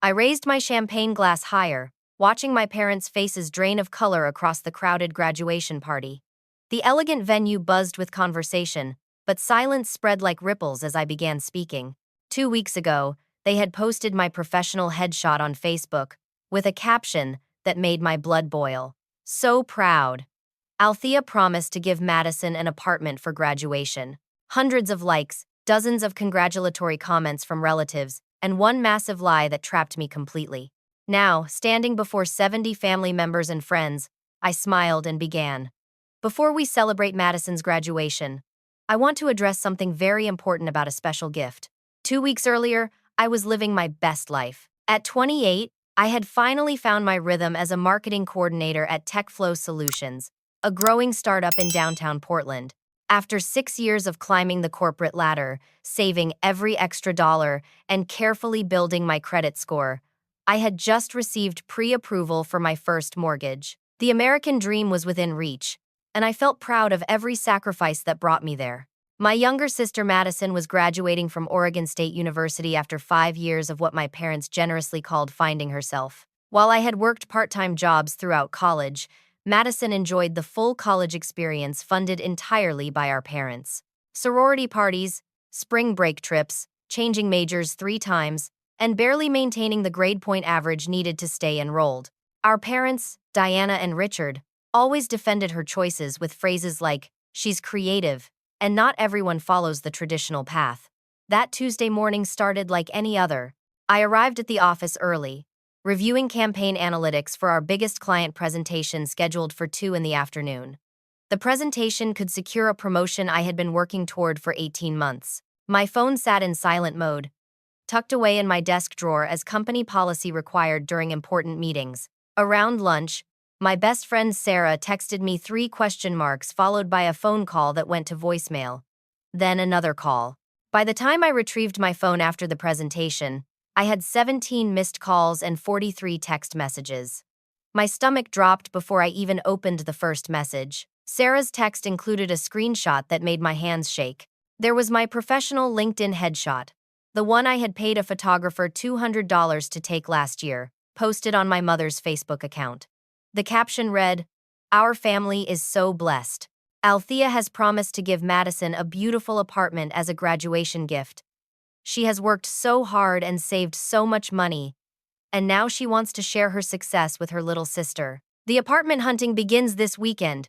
I raised my champagne glass higher, watching my parents' faces drain of color across the crowded graduation party. The elegant venue buzzed with conversation, but silence spread like ripples as I began speaking. 2 weeks ago, they had posted my professional headshot on Facebook, with a caption that made my blood boil. So proud. Althea promised to give Madison an apartment for graduation. Hundreds of likes, dozens of congratulatory comments from relatives, and one massive lie that trapped me completely. Now, standing before 70 family members and friends, I smiled and began. Before we celebrate Madison's graduation, I want to address something very important about a special gift. 2 weeks earlier, I was living my best life. At 28, I had finally found my rhythm as a marketing coordinator at TechFlow Solutions, a growing startup in downtown Portland. After 6 years of climbing the corporate ladder, saving every extra dollar, and carefully building my credit score, I had just received pre-approval for my first mortgage. The American dream was within reach, and I felt proud of every sacrifice that brought me there. My younger sister Madison was graduating from Oregon State University after 5 years of what my parents generously called finding herself. While I had worked part-time jobs throughout college, Madison enjoyed the full college experience funded entirely by our parents. Sorority parties, spring break trips, changing majors 3 times, and barely maintaining the grade point average needed to stay enrolled. Our parents, Diana and Richard, always defended her choices with phrases like, "She's creative," and "not everyone follows the traditional path." That Tuesday morning started like any other. I arrived at the office early, reviewing campaign analytics for our biggest client presentation scheduled for 2 in the afternoon. The presentation could secure a promotion I had been working toward for 18 months. My phone sat in silent mode, tucked away in my desk drawer as company policy required during important meetings. Around lunch, my best friend Sarah texted me 3 question marks followed by a phone call that went to voicemail. Then another call. By the time I retrieved my phone after the presentation, I had 17 missed calls and 43 text messages. My stomach dropped before I even opened the first message. Sarah's text included a screenshot that made my hands shake. There was my professional LinkedIn headshot, the one I had paid a photographer $200 to take last year, posted on my mother's Facebook account. The caption read, "Our family is so blessed. Althea has promised to give Madison a beautiful apartment as a graduation gift. She has worked so hard and saved so much money, and now she wants to share her success with her little sister. The apartment hunting begins this weekend.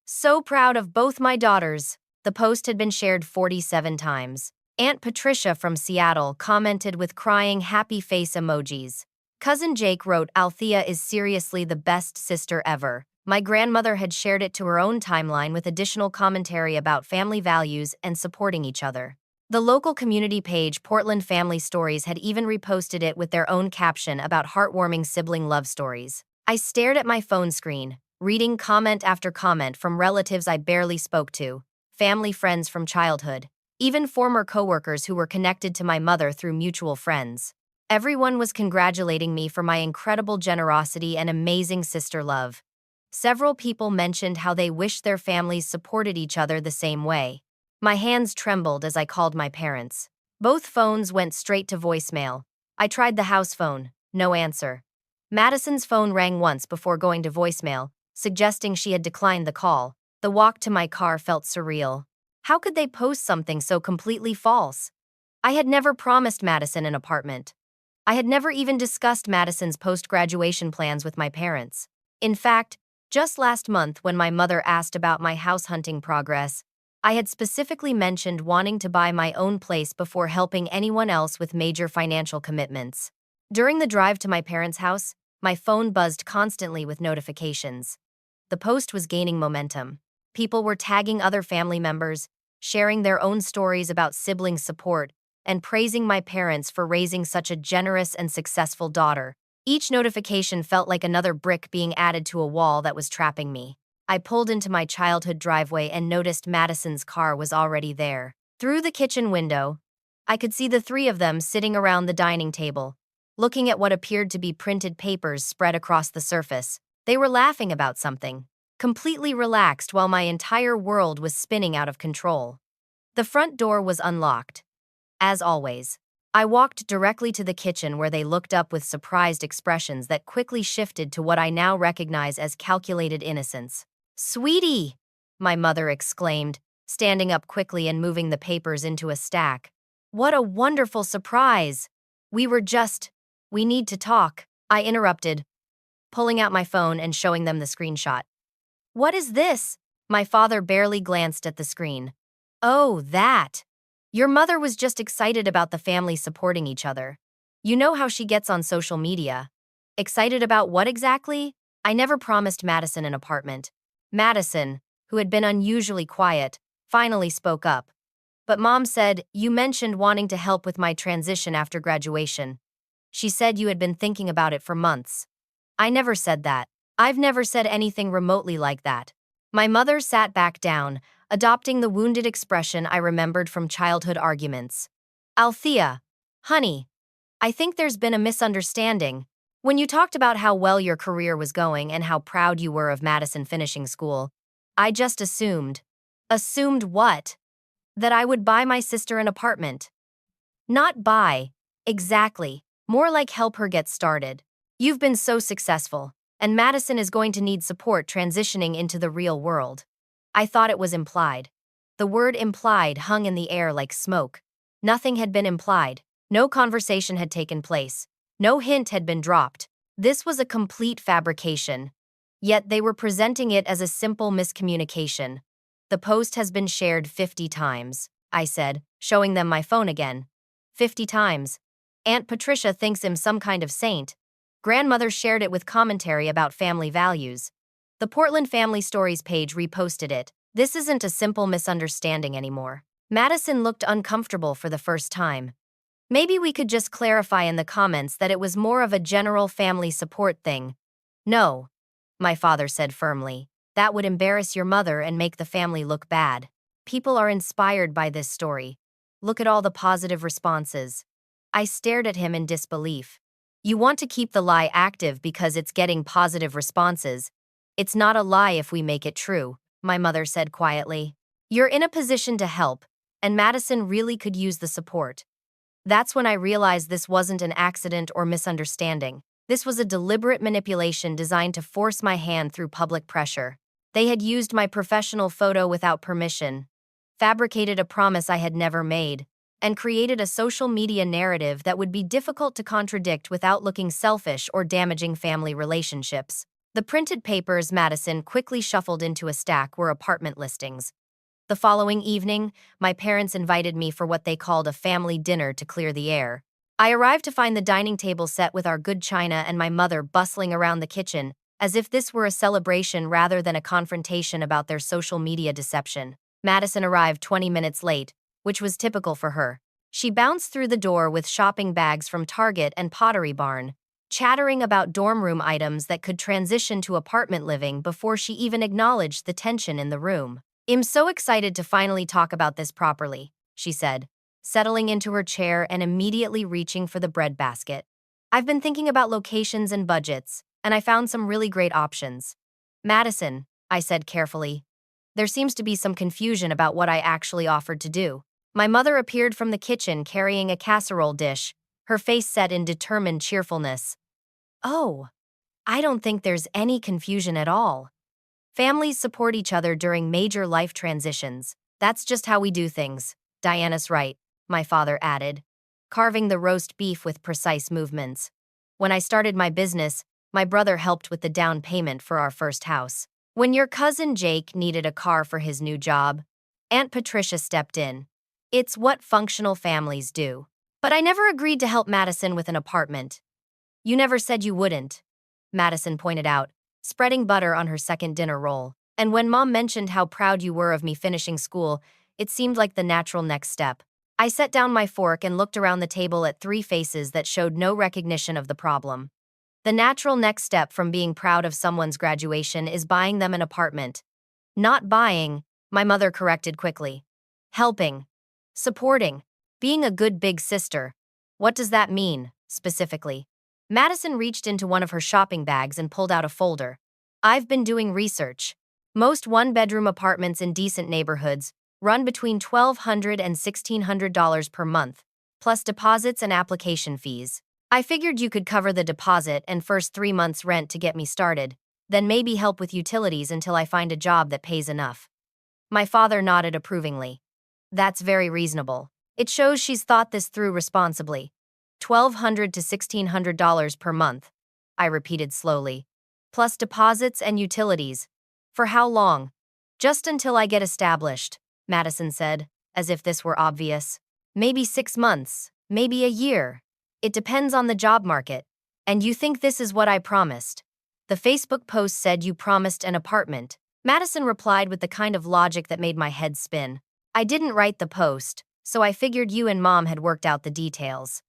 So proud of both my daughters." The post had been shared 47 times. Aunt Patricia from Seattle commented with crying happy face emojis. Cousin Jake wrote, "Althea is seriously the best sister ever." My grandmother had shared it to her own timeline with additional commentary about family values and supporting each other. The local community page Portland Family Stories had even reposted it with their own caption about heartwarming sibling love stories. I stared at my phone screen, reading comment after comment from relatives I barely spoke to, family friends from childhood, even former coworkers who were connected to my mother through mutual friends. Everyone was congratulating me for my incredible generosity and amazing sister love. Several people mentioned how they wished their families supported each other the same way. My hands trembled as I called my parents. Both phones went straight to voicemail. I tried the house phone, no answer. Madison's phone rang once before going to voicemail, suggesting she had declined the call. The walk to my car felt surreal. How could they post something so completely false? I had never promised Madison an apartment. I had never even discussed Madison's post-graduation plans with my parents. In fact, just last month when my mother asked about my house hunting progress, I had specifically mentioned wanting to buy my own place before helping anyone else with major financial commitments. During the drive to my parents' house, my phone buzzed constantly with notifications. The post was gaining momentum. People were tagging other family members, sharing their own stories about sibling support, and praising my parents for raising such a generous and successful daughter. Each notification felt like another brick being added to a wall that was trapping me. I pulled into my childhood driveway and noticed Madison's car was already there. Through the kitchen window, I could see the 3 of them sitting around the dining table, looking at what appeared to be printed papers spread across the surface. They were laughing about something, completely relaxed while my entire world was spinning out of control. The front door was unlocked, as always. I walked directly to the kitchen where they looked up with surprised expressions that quickly shifted to what I now recognize as calculated innocence. "Sweetie!" my mother exclaimed, standing up quickly and moving the papers into a stack. "What a wonderful surprise! We need to talk," I interrupted, pulling out my phone and showing them the screenshot. "What is this?" My father barely glanced at the screen. "Oh, that. Your mother was just excited about the family supporting each other. You know how she gets on social media." "Excited about what exactly?" I never promised Madison an apartment. Madison, who had been unusually quiet, finally spoke up. "But Mom said you mentioned wanting to help with my transition after graduation. She said you had been thinking about it for months." "I never said that. I've never said anything remotely like that." My mother sat back down, adopting the wounded expression I remembered from childhood arguments. "Althea, honey, I think there's been a misunderstanding. When you talked about how well your career was going and how proud you were of Madison finishing school, I just assumed." "Assumed what?" "That I would buy my sister an apartment." "Not buy. Exactly. More like help her get started. You've been so successful, and Madison is going to need support transitioning into the real world." I thought it was implied. The word implied hung in the air like smoke. Nothing had been implied. No conversation had taken place. No hint had been dropped. This was a complete fabrication. Yet they were presenting it as a simple miscommunication. "The post has been shared 50 times, I said, showing them my phone again. 50 times. Aunt Patricia thinks him some kind of saint. Grandmother shared it with commentary about family values. The Portland Family Stories page reposted it. This isn't a simple misunderstanding anymore." Madison looked uncomfortable for the first time. "Maybe we could just clarify in the comments that it was more of a general family support thing." "No," my father said firmly. "That would embarrass your mother and make the family look bad. People are inspired by this story. Look at all the positive responses." I stared at him in disbelief. "You want to keep the lie active because it's getting positive responses. It's not a lie if we make it true," my mother said quietly. "You're in a position to help, and Madison really could use the support." That's when I realized this wasn't an accident or misunderstanding. This was a deliberate manipulation designed to force my hand through public pressure. They had used my professional photo without permission, fabricated a promise I had never made, and created a social media narrative that would be difficult to contradict without looking selfish or damaging family relationships. The printed papers Madison quickly shuffled into a stack were apartment listings. The following evening, my parents invited me for what they called a family dinner to clear the air. I arrived to find the dining table set with our good china and my mother bustling around the kitchen, as if this were a celebration rather than a confrontation about their social media deception. Madison arrived 20 minutes late, which was typical for her. She bounced through the door with shopping bags from Target and Pottery Barn, chattering about dorm room items that could transition to apartment living before she even acknowledged the tension in the room. "I'm so excited to finally talk about this properly," she said, settling into her chair and immediately reaching for the bread basket. "I've been thinking about locations and budgets, and I found some really great options." "Madison," I said carefully, "there seems to be some confusion about what I actually offered to do." My mother appeared from the kitchen carrying a casserole dish, her face set in determined cheerfulness. "Oh, I don't think there's any confusion at all. Families support each other during major life transitions. That's just how we do things." "Diana's right," my father added, carving the roast beef with precise movements. "When I started my business, my brother helped with the down payment for our first house. When your cousin Jake needed a car for his new job, Aunt Patricia stepped in. It's what functional families do." "But I never agreed to help Madison with an apartment." "You never said you wouldn't," Madison pointed out, spreading butter on her second dinner roll. "And when Mom mentioned how proud you were of me finishing school, it seemed like the natural next step." I set down my fork and looked around the table at three faces that showed no recognition of the problem. "The natural next step from being proud of someone's graduation is buying them an apartment." "Not buying," my mother corrected quickly. "Helping. Supporting. Being a good big sister." "What does that mean, specifically?" Madison reached into one of her shopping bags and pulled out a folder. "I've been doing research. Most one-bedroom apartments in decent neighborhoods run between $1,200 and $1,600 per month. plus deposits and application fees. I figured you could cover the deposit and first 3 months' rent to get me started, then maybe help with utilities until I find a job that pays enough. My father nodded approvingly. That's very reasonable. It shows she's thought this through responsibly. $1,200 to $1,600 per month, I repeated slowly. Plus deposits and utilities. For how long? Just until I get established, Madison said, as if this were obvious. Maybe 6 months, maybe a year. It depends on the job market. And you think this is what I promised? The Facebook post said you promised an apartment. Madison replied with the kind of logic that made my head spin. I didn't write the post, so I figured you and Mom had worked out the details.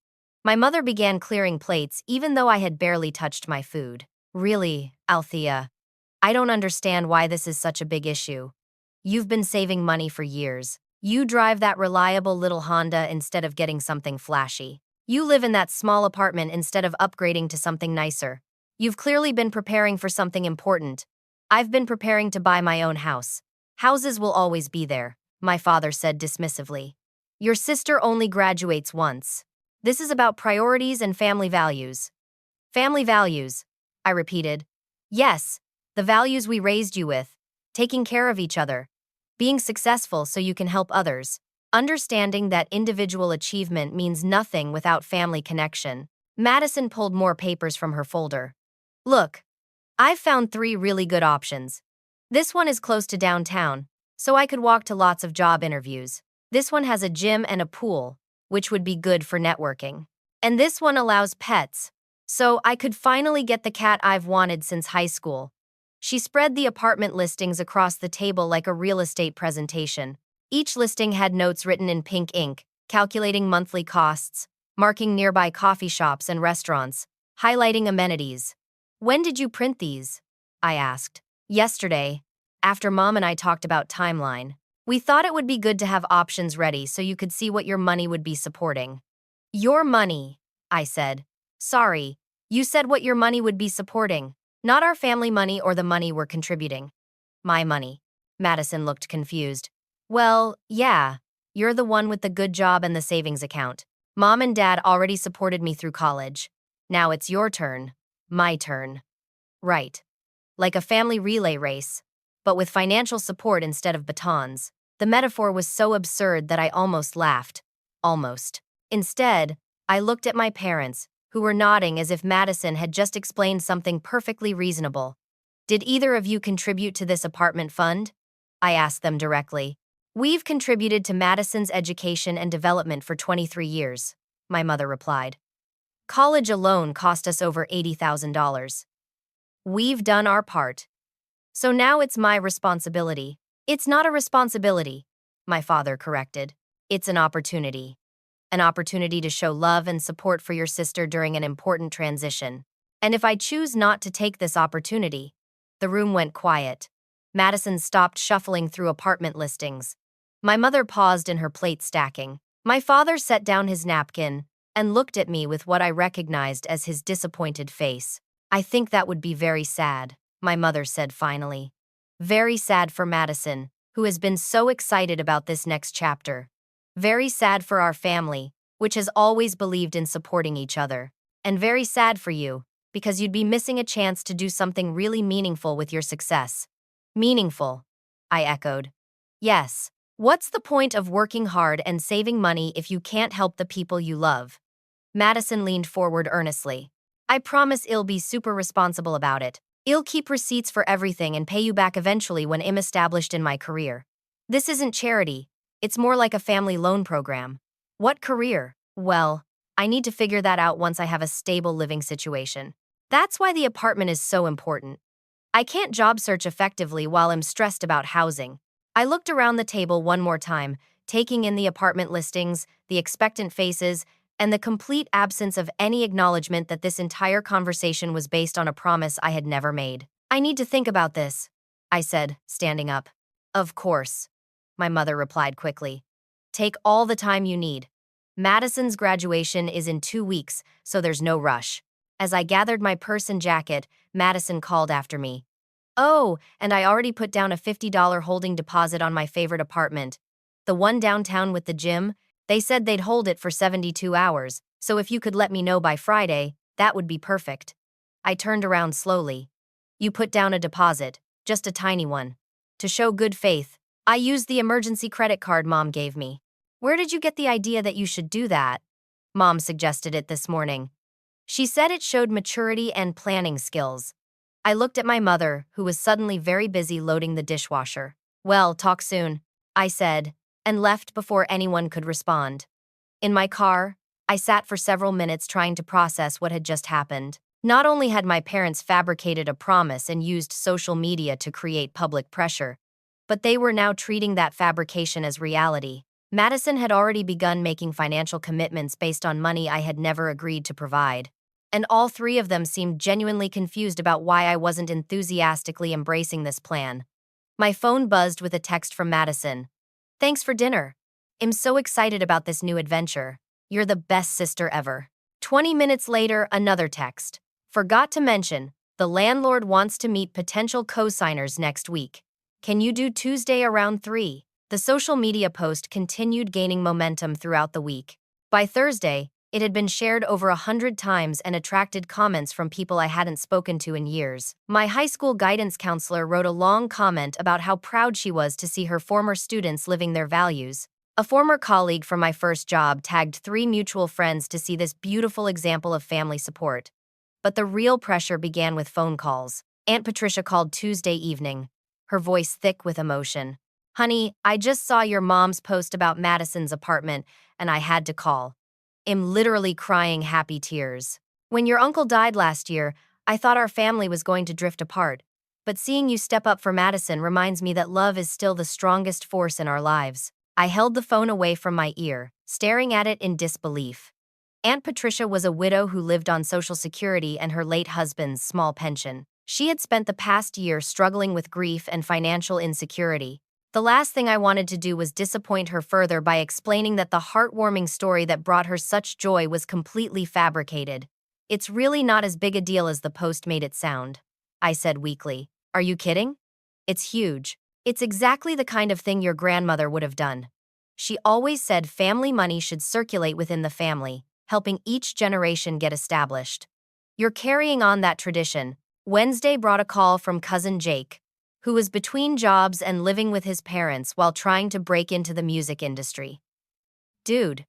My mother began clearing plates even though I had barely touched my food. Really, Althea, I don't understand why this is such a big issue. You've been saving money for years. You drive that reliable little Honda instead of getting something flashy. You live in that small apartment instead of upgrading to something nicer. You've clearly been preparing for something important. I've been preparing to buy my own house. Houses will always be there, my father said dismissively. Your sister only graduates once. This is about priorities and family values. Family values, I repeated. Yes, the values we raised you with. Taking care of each other. Being successful so you can help others. Understanding that individual achievement means nothing without family connection. Madison pulled more papers from her folder. Look, I've found 3 really good options. This one is close to downtown, so I could walk to lots of job interviews. This one has a gym and a pool, which would be good for networking. And this one allows pets, so I could finally get the cat I've wanted since high school. She spread the apartment listings across the table like a real estate presentation. Each listing had notes written in pink ink, calculating monthly costs, marking nearby coffee shops and restaurants, highlighting amenities. When did you print these? I asked. Yesterday, after Mom and I talked about timeline. We thought it would be good to have options ready so you could see what your money would be supporting. Your money, I said. Sorry, you said what your money would be supporting. Not our family money or the money we're contributing. My money. Madison looked confused. Well, yeah, you're the one with the good job and the savings account. Mom and Dad already supported me through college. Now it's your turn. My turn. Right. Like a family relay race, but with financial support instead of batons. The metaphor was so absurd that I almost laughed. Almost. Instead, I looked at my parents, who were nodding as if Madison had just explained something perfectly reasonable. Did either of you contribute to this apartment fund? I asked them directly. We've contributed to Madison's education and development for 23 years, my mother replied. College alone cost us over $80,000. We've done our part. So now it's my responsibility. It's not a responsibility, my father corrected. It's an opportunity. An opportunity to show love and support for your sister during an important transition. And if I choose not to take this opportunity, the room went quiet. Madison stopped shuffling through apartment listings. My mother paused in her plate stacking. My father set down his napkin and looked at me with what I recognized as his disappointed face. I think that would be very sad, my mother said finally. Very sad for Madison, who has been so excited about this next chapter. Very sad for our family, which has always believed in supporting each other. And very sad for you, because you'd be missing a chance to do something really meaningful with your success. Meaningful, I echoed. Yes. What's the point of working hard and saving money if you can't help the people you love? Madison leaned forward earnestly. I promise I'll be super responsible about it. I'll keep receipts for everything and pay you back eventually when I'm established in my career. This isn't charity. It's more like a family loan program. What career? Well, I need to figure that out once I have a stable living situation. That's why the apartment is so important. I can't job search effectively while I'm stressed about housing. I looked around the table one more time, taking in the apartment listings, the expectant faces, and the complete absence of any acknowledgement that this entire conversation was based on a promise I had never made. I need to think about this, I said, standing up. Of course, my mother replied quickly. Take all the time you need. Madison's graduation is in 2 weeks, so there's no rush. As I gathered my purse and jacket, Madison called after me. Oh, and I already put down a $50 holding deposit on my favorite apartment. The one downtown with the gym. They said they'd hold it for 72 hours, so if you could let me know by Friday, that would be perfect. I turned around slowly. You put down a deposit, just a tiny one. To show good faith, I used the emergency credit card Mom gave me. Where did you get the idea that you should do that? Mom suggested it this morning. She said it showed maturity and planning skills. I looked at my mother, who was suddenly very busy loading the dishwasher. Well, talk soon, I said, and left before anyone could respond. In my car, I sat for several minutes trying to process what had just happened. Not only had my parents fabricated a promise and used social media to create public pressure, but they were now treating that fabrication as reality. Madison had already begun making financial commitments based on money I had never agreed to provide. And all three of them seemed genuinely confused about why I wasn't enthusiastically embracing this plan. My phone buzzed with a text from Madison. Thanks for dinner. I'm so excited about this new adventure. You're the best sister ever. 20 minutes later, another text. Forgot to mention, the landlord wants to meet potential co-signers next week. Can you do Tuesday around 3? The social media post continued gaining momentum throughout the week. By Thursday, it had been shared over 100 times and attracted comments from people I hadn't spoken to in years. My high school guidance counselor wrote a long comment about how proud she was to see her former students living their values. A former colleague from my first job tagged 3 mutual friends to see this beautiful example of family support. But the real pressure began with phone calls. Aunt Patricia called Tuesday evening, her voice thick with emotion. Honey, I just saw your mom's post about Madison's apartment, and I had to call. I'm literally crying happy tears. When your uncle died last year, I thought our family was going to drift apart. But seeing you step up for Madison reminds me that love is still the strongest force in our lives. I held the phone away from my ear, staring at it in disbelief. Aunt Patricia was a widow who lived on Social Security and her late husband's small pension. She had spent the past year struggling with grief and financial insecurity. The last thing I wanted to do was disappoint her further by explaining that the heartwarming story that brought her such joy was completely fabricated. It's really not as big a deal as the post made it sound, I said weakly. Are you kidding? It's huge. It's exactly the kind of thing your grandmother would have done. She always said family money should circulate within the family, helping each generation get established. You're carrying on that tradition. Wednesday brought a call from cousin Jake, who was between jobs and living with his parents while trying to break into the music industry. Dude,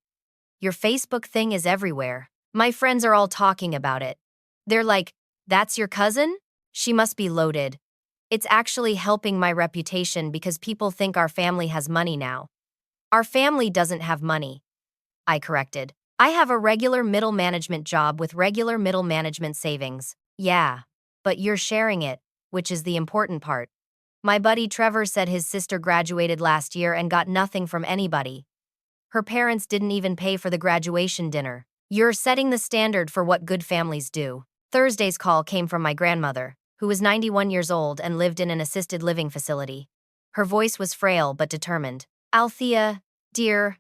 your Facebook thing is everywhere. My friends are all talking about it. They're like, that's your cousin? She must be loaded. It's actually helping my reputation because people think our family has money now. Our family doesn't have money, I corrected. I have a regular middle management job with regular middle management savings. Yeah, but you're sharing it, which is the important part. My buddy Trevor said his sister graduated last year and got nothing from anybody. Her parents didn't even pay for the graduation dinner. You're setting the standard for what good families do. Thursday's call came from my grandmother, who was 91 years old and lived in an assisted living facility. Her voice was frail but determined. Althea, dear,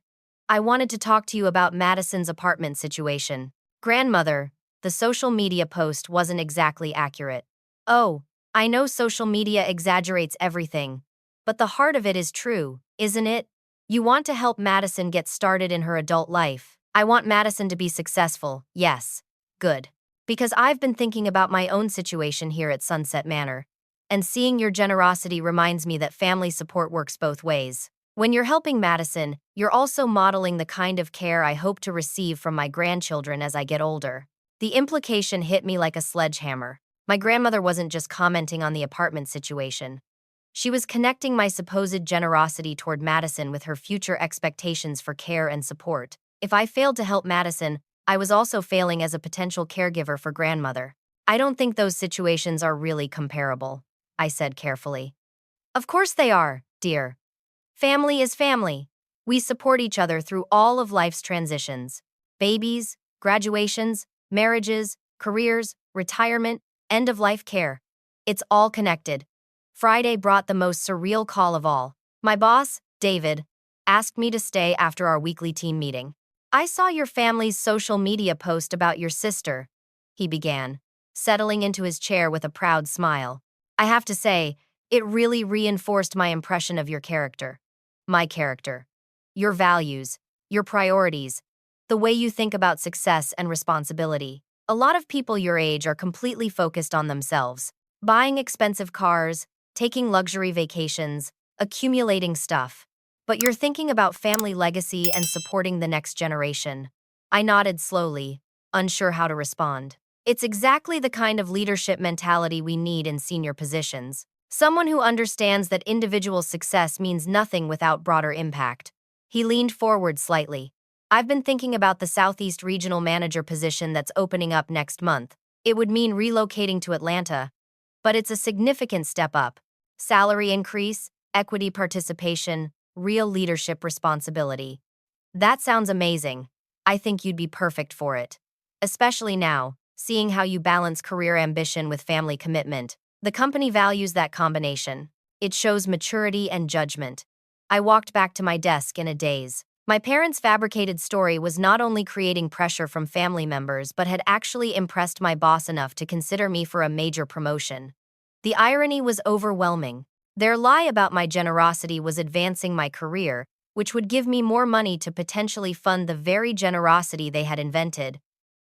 I wanted to talk to you about Madison's apartment situation. Grandmother, the social media post wasn't exactly accurate. Oh, I know social media exaggerates everything, but the heart of it is true, isn't it? You want to help Madison get started in her adult life. I want Madison to be successful, yes. Good. Because I've been thinking about my own situation here at Sunset Manor, and seeing your generosity reminds me that family support works both ways. When you're helping Madison, you're also modeling the kind of care I hope to receive from my grandchildren as I get older. The implication hit me like a sledgehammer. My grandmother wasn't just commenting on the apartment situation. She was connecting my supposed generosity toward Madison with her future expectations for care and support. If I failed to help Madison, I was also failing as a potential caregiver for grandmother. I don't think those situations are really comparable, I said carefully. Of course they are, dear. Family is family. We support each other through all of life's transitions. Babies, graduations, marriages, careers, retirement, end-of-life care. It's all connected. Friday brought the most surreal call of all. My boss, David, asked me to stay after our weekly team meeting. I saw your family's social media post about your sister, he began, settling into his chair with a proud smile. I have to say, it really reinforced my impression of your character. My character. Your values. your priorities, the way you think about success and responsibility. A lot of people your age are completely focused on themselves, buying expensive cars, taking luxury vacations, accumulating stuff. But you're thinking about family legacy and supporting the next generation. I nodded slowly, unsure how to respond. It's exactly the kind of leadership mentality we need in senior positions. Someone who understands that individual success means nothing without broader impact. He leaned forward slightly. I've been thinking about the Southeast Regional Manager position that's opening up next month. It would mean relocating to Atlanta, but it's a significant step up. Salary increase, equity participation, real leadership responsibility. That sounds amazing. I think you'd be perfect for it. Especially now, seeing how you balance career ambition with family commitment. The company values that combination. It shows maturity and judgment. I walked back to my desk in a daze. My parents' fabricated story was not only creating pressure from family members but had actually impressed my boss enough to consider me for a major promotion. The irony was overwhelming. Their lie about my generosity was advancing my career, which would give me more money to potentially fund the very generosity they had invented.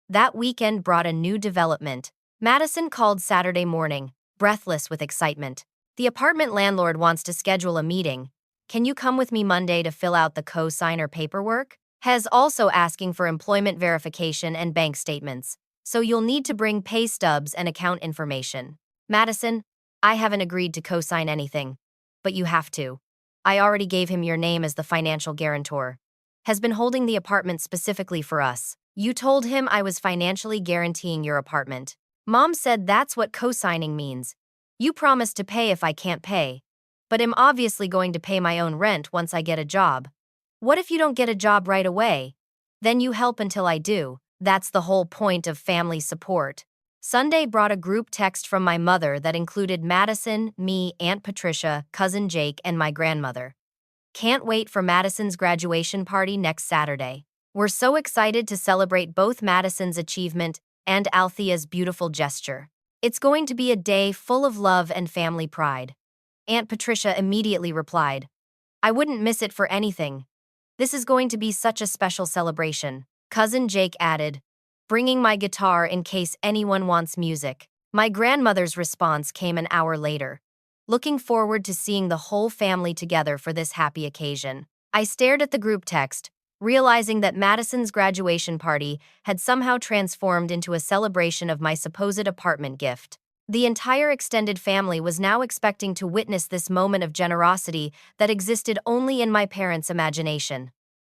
That weekend brought a new development. Madison called Saturday morning, breathless with excitement. The apartment landlord wants to schedule a meeting. Can you come with me Monday to fill out the co-signer paperwork? Hez also asking for employment verification and bank statements, so you'll need to bring pay stubs and account information. Madison, I haven't agreed to co-sign anything, but you have to. I already gave him your name as the financial guarantor. Has been holding the apartment specifically for us. You told him I was financially guaranteeing your apartment. Mom said that's what co-signing means. You promised to pay if I can't pay, but I'm obviously going to pay my own rent once I get a job. What if you don't get a job right away? Then you help until I do. That's the whole point of family support. Sunday brought a group text from my mother that included Madison, me, Aunt Patricia, Cousin Jake, and my grandmother. Can't wait for Madison's graduation party next Saturday. We're so excited to celebrate both Madison's achievement and Althea's beautiful gesture. It's going to be a day full of love and family pride. Aunt Patricia immediately replied, I wouldn't miss it for anything. This is going to be such a special celebration. Cousin Jake added, bringing my guitar in case anyone wants music. My grandmother's response came an hour later. Looking forward to seeing the whole family together for this happy occasion. I stared at the group text, realizing that Madison's graduation party had somehow transformed into a celebration of my supposed apartment gift. The entire extended family was now expecting to witness this moment of generosity that existed only in my parents' imagination.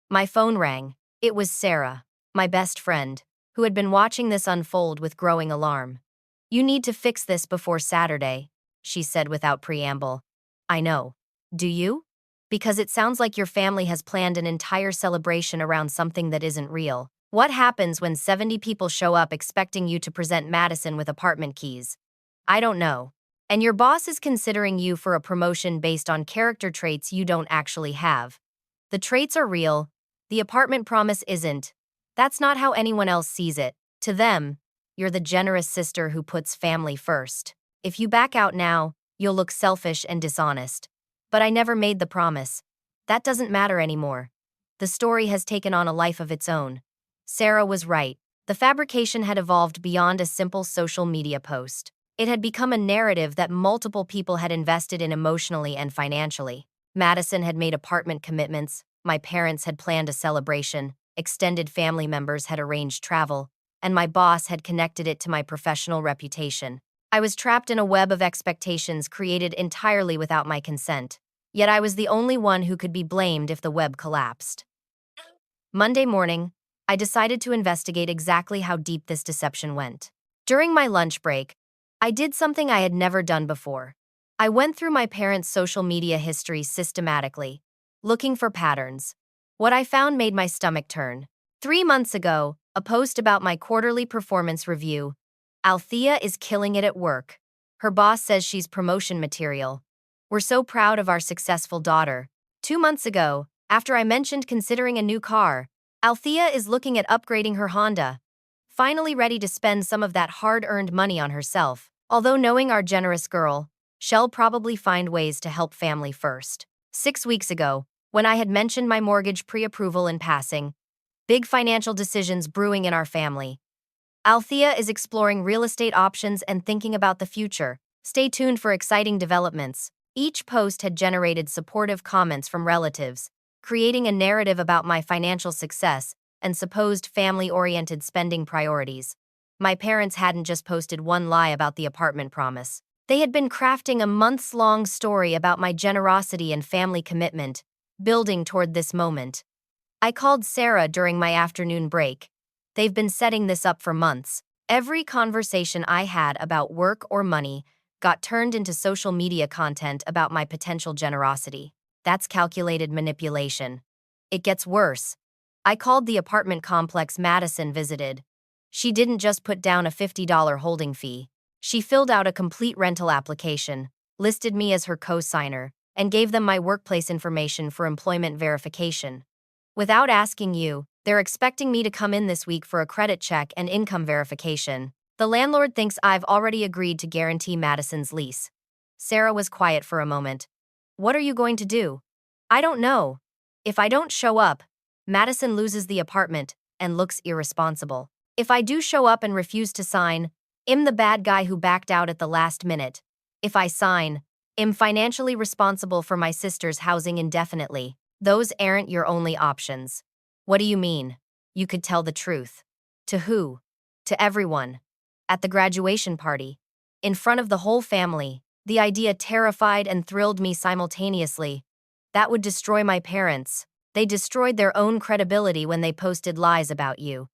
My phone rang. It was Sarah, my best friend, who had been watching this unfold with growing alarm. You need to fix this before Saturday, she said without preamble. I know. Do you? Because it sounds like your family has planned an entire celebration around something that isn't real. What happens when 70 people show up expecting you to present Madison with apartment keys? I don't know. And your boss is considering you for a promotion based on character traits you don't actually have. The traits are real. The apartment promise isn't. That's not how anyone else sees it. To them, you're the generous sister who puts family first. If you back out now, you'll look selfish and dishonest. But I never made the promise. That doesn't matter anymore. The story has taken on a life of its own. Sarah was right. The fabrication had evolved beyond a simple social media post. It had become a narrative that multiple people had invested in emotionally and financially. Madison had made apartment commitments, my parents had planned a celebration, extended family members had arranged travel, and my boss had connected it to my professional reputation. I was trapped in a web of expectations created entirely without my consent. Yet I was the only one who could be blamed if the web collapsed. Monday morning, I decided to investigate exactly how deep this deception went. During my lunch break, I did something I had never done before. I went through my parents' social media history systematically, looking for patterns. What I found made my stomach turn. 3 months ago, a post about my quarterly performance review. Althea is killing it at work. Her boss says she's promotion material. We're so proud of our successful daughter. 2 months ago, after I mentioned considering a new car, Althea is looking at upgrading her Honda. Finally ready to spend some of that hard-earned money on herself. Although knowing our generous girl, she'll probably find ways to help family first. 6 weeks ago, When I had mentioned my mortgage pre-approval in passing, big financial decisions brewing in our family. Althea is exploring real estate options and thinking about the future. Stay tuned for exciting developments. Each post had generated supportive comments from relatives, creating a narrative about my financial success and supposed family-oriented spending priorities. My parents hadn't just posted one lie about the apartment promise. They had been crafting a months-long story about my generosity and family commitment, building toward this moment. I called Sarah during my afternoon break. They've been setting this up for months. Every conversation I had about work or money got turned into social media content about my potential generosity. That's calculated manipulation. It gets worse. I called the apartment complex Madison visited. She didn't just put down a $50 holding fee. She filled out a complete rental application, listed me as her co-signer, and gave them my workplace information for employment verification. Without asking you, they're expecting me to come in this week for a credit check and income verification. The landlord thinks I've already agreed to guarantee Madison's lease. Sarah was quiet for a moment. What are you going to do? I don't know. If I don't show up, Madison loses the apartment and looks irresponsible. If I do show up and refuse to sign, I'm the bad guy who backed out at the last minute. If I sign, I'm financially responsible for my sister's housing indefinitely. Those aren't your only options. What do you mean? You could tell the truth. To who? To everyone. At the graduation party. In front of the whole family. The idea terrified and thrilled me simultaneously. That would destroy my parents. They destroyed their own credibility when they posted lies about you.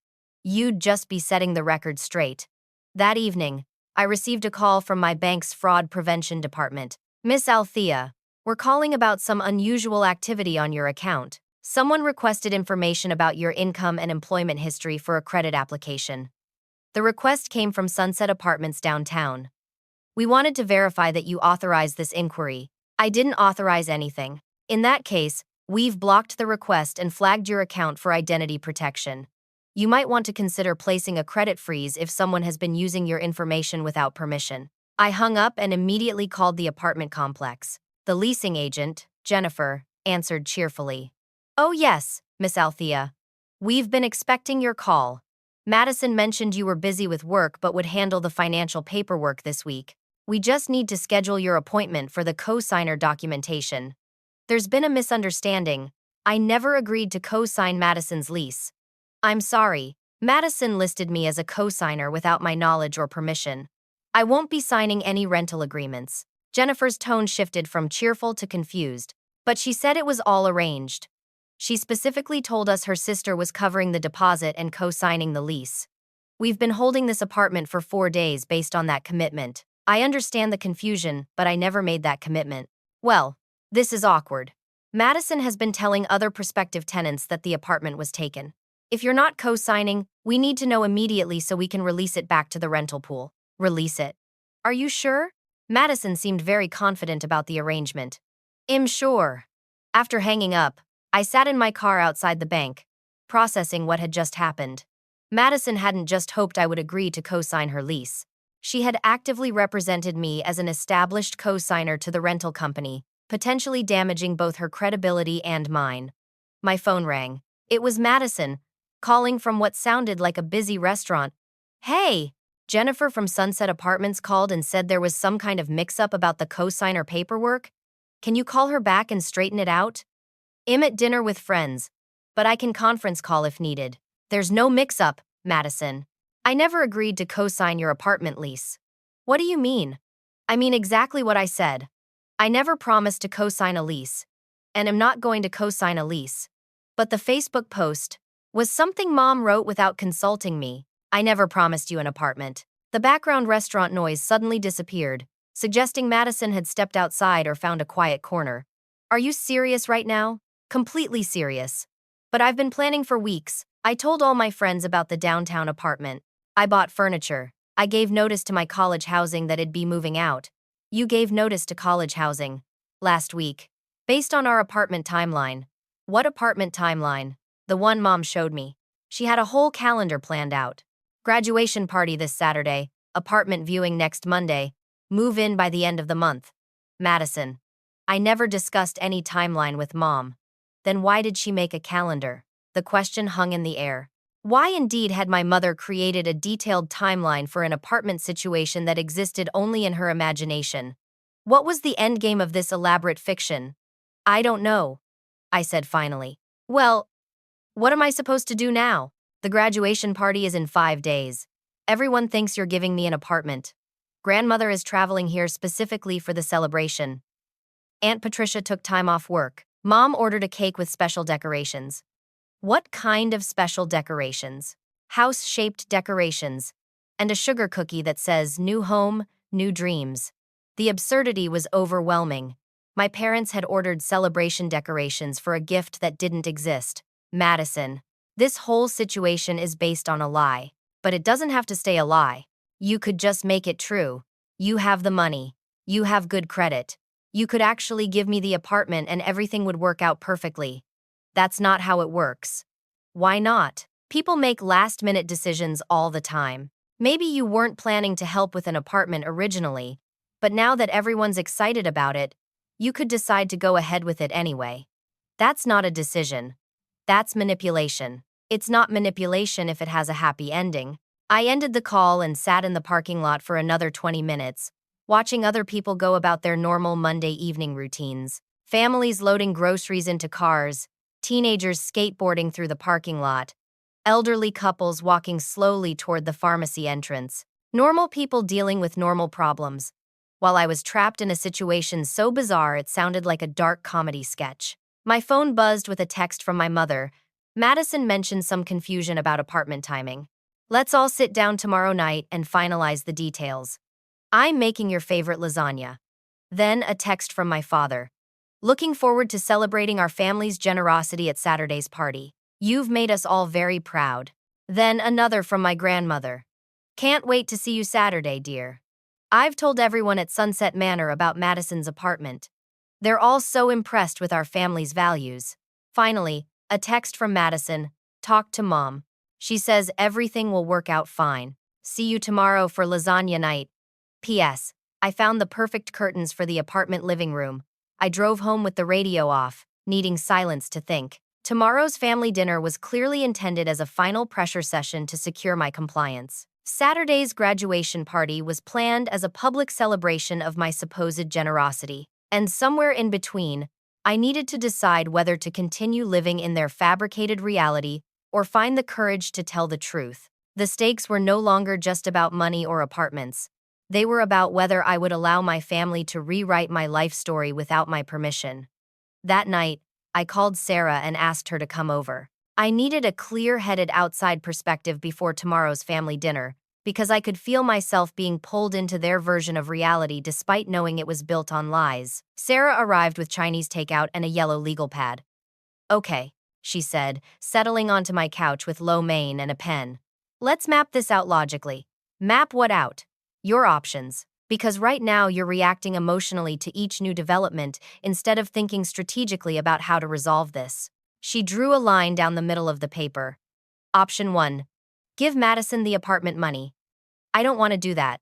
You'd just be setting the record straight. That evening, I received a call from my bank's fraud prevention department. Miss Althea, we're calling about some unusual activity on your account. Someone requested information about your income and employment history for a credit application. The request came from Sunset Apartments downtown. We wanted to verify that you authorized this inquiry. I didn't authorize anything. In that case, we've blocked the request and flagged your account for identity protection. You might want to consider placing a credit freeze if someone has been using your information without permission. I hung up and immediately called the apartment complex. The leasing agent, Jennifer, answered cheerfully. Oh yes, Miss Althea. We've been expecting your call. Madison mentioned you were busy with work but would handle the financial paperwork this week. We just need to schedule your appointment for the co-signer documentation. There's been a misunderstanding. I never agreed to co-sign Madison's lease. I'm sorry, Madison listed me as a co-signer without my knowledge or permission. I won't be signing any rental agreements. Jennifer's tone shifted from cheerful to confused, but she said it was all arranged. She specifically told us her sister was covering the deposit and co-signing the lease. We've been holding this apartment for 4 days based on that commitment. I understand the confusion, but I never made that commitment. Well, this is awkward. Madison has been telling other prospective tenants that the apartment was taken. If you're not co-signing, we need to know immediately so we can release it back to the rental pool. Release it? Are you sure? Madison seemed very confident about the arrangement. I'm sure. After hanging up, I sat in my car outside the bank, processing what had just happened. Madison hadn't just hoped I would agree to co-sign her lease. She had actively represented me as an established co-signer to the rental company, potentially damaging both her credibility and mine. My phone rang. It was Madison, calling from what sounded like a busy restaurant. Hey! Jennifer from Sunset Apartments called and said there was some kind of mix-up about the co-signer paperwork. Can you call her back and straighten it out? I'm at dinner with friends, but I can conference call if needed. There's no mix-up, Madison. I never agreed to co-sign your apartment lease. What do you mean? I mean exactly what I said. I never promised to co-sign a lease, and am not going to co-sign a lease. But the Facebook post was something Mom wrote without consulting me. I never promised you an apartment. The background restaurant noise suddenly disappeared, suggesting Madison had stepped outside or found a quiet corner. Are you serious right now? Completely serious. But I've been planning for weeks. I told all my friends about the downtown apartment. I bought furniture. I gave notice to my college housing that it'd be moving out. You gave notice to college housing. Last week. Based on our apartment timeline. What apartment timeline? The one Mom showed me. She had a whole calendar planned out. Graduation party this Saturday, apartment viewing next Monday, move in by the end of the month. Madison. I never discussed any timeline with Mom. Then why did she make a calendar? The question hung in the air. Why indeed had my mother created a detailed timeline for an apartment situation that existed only in her imagination? What was the endgame of this elaborate fiction? I don't know, I said finally. Well, what am I supposed to do now? The graduation party is in 5 days. Everyone thinks you're giving me an apartment. Grandmother is traveling here specifically for the celebration. Aunt Patricia took time off work. Mom ordered a cake with special decorations. What kind of special decorations? House-shaped decorations. And a sugar cookie that says, "New home, new dreams." The absurdity was overwhelming. My parents had ordered celebration decorations for a gift that didn't exist. Madison. This whole situation is based on a lie. But it doesn't have to stay a lie. You could just make it true. You have the money. You have good credit. You could actually give me the apartment and everything would work out perfectly. That's not how it works. Why not? People make last-minute decisions all the time. Maybe you weren't planning to help with an apartment originally, but now that everyone's excited about it, you could decide to go ahead with it anyway. That's not a decision. That's manipulation. It's not manipulation if it has a happy ending. I ended the call and sat in the parking lot for another 20 minutes, watching other people go about their normal Monday evening routines. Families loading groceries into cars, teenagers skateboarding through the parking lot, elderly couples walking slowly toward the pharmacy entrance, normal people dealing with normal problems, while I was trapped in a situation so bizarre it sounded like a dark comedy sketch. My phone buzzed with a text from my mother. Madison mentioned some confusion about apartment timing. Let's all sit down tomorrow night and finalize the details. I'm making your favorite lasagna. Then a text from my father. Looking forward to celebrating our family's generosity at Saturday's party. You've made us all very proud. Then another from my grandmother. Can't wait to see you Saturday, dear. I've told everyone at Sunset Manor about Madison's apartment. They're all so impressed with our family's values. Finally, a text from Madison. Talk to Mom. She says everything will work out fine. See you tomorrow for lasagna night. P.S. I found the perfect curtains for the apartment living room. I drove home with the radio off, needing silence to think. Tomorrow's family dinner was clearly intended as a final pressure session to secure my compliance. Saturday's graduation party was planned as a public celebration of my supposed generosity. And somewhere in between, I needed to decide whether to continue living in their fabricated reality or find the courage to tell the truth. The stakes were no longer just about money or apartments. They were about whether I would allow my family to rewrite my life story without my permission. That night, I called Sarah and asked her to come over. I needed a clear-headed outside perspective before tomorrow's family dinner, because I could feel myself being pulled into their version of reality despite knowing it was built on lies. Sarah arrived with Chinese takeout and a yellow legal pad. Okay, she said, settling onto my couch with lo mein and a pen. Let's map this out logically. Map what out? Your options. Because right now you're reacting emotionally to each new development instead of thinking strategically about how to resolve this. She drew a line down the middle of the paper. Option 1. Give Madison the apartment money. I don't want to do that.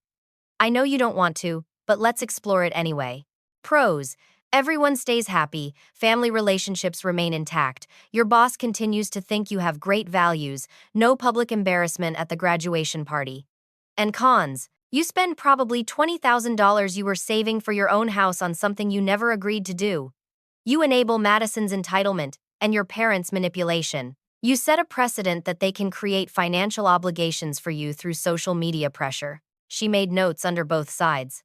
I know you don't want to, but let's explore it anyway. Pros. Everyone stays happy, family relationships remain intact, your boss continues to think you have great values, no public embarrassment at the graduation party. And cons. You spend probably $20,000 you were saving for your own house on something you never agreed to do. You enable Madison's entitlement and your parents' manipulation. You set a precedent that they can create financial obligations for you through social media pressure. She made notes under both sides.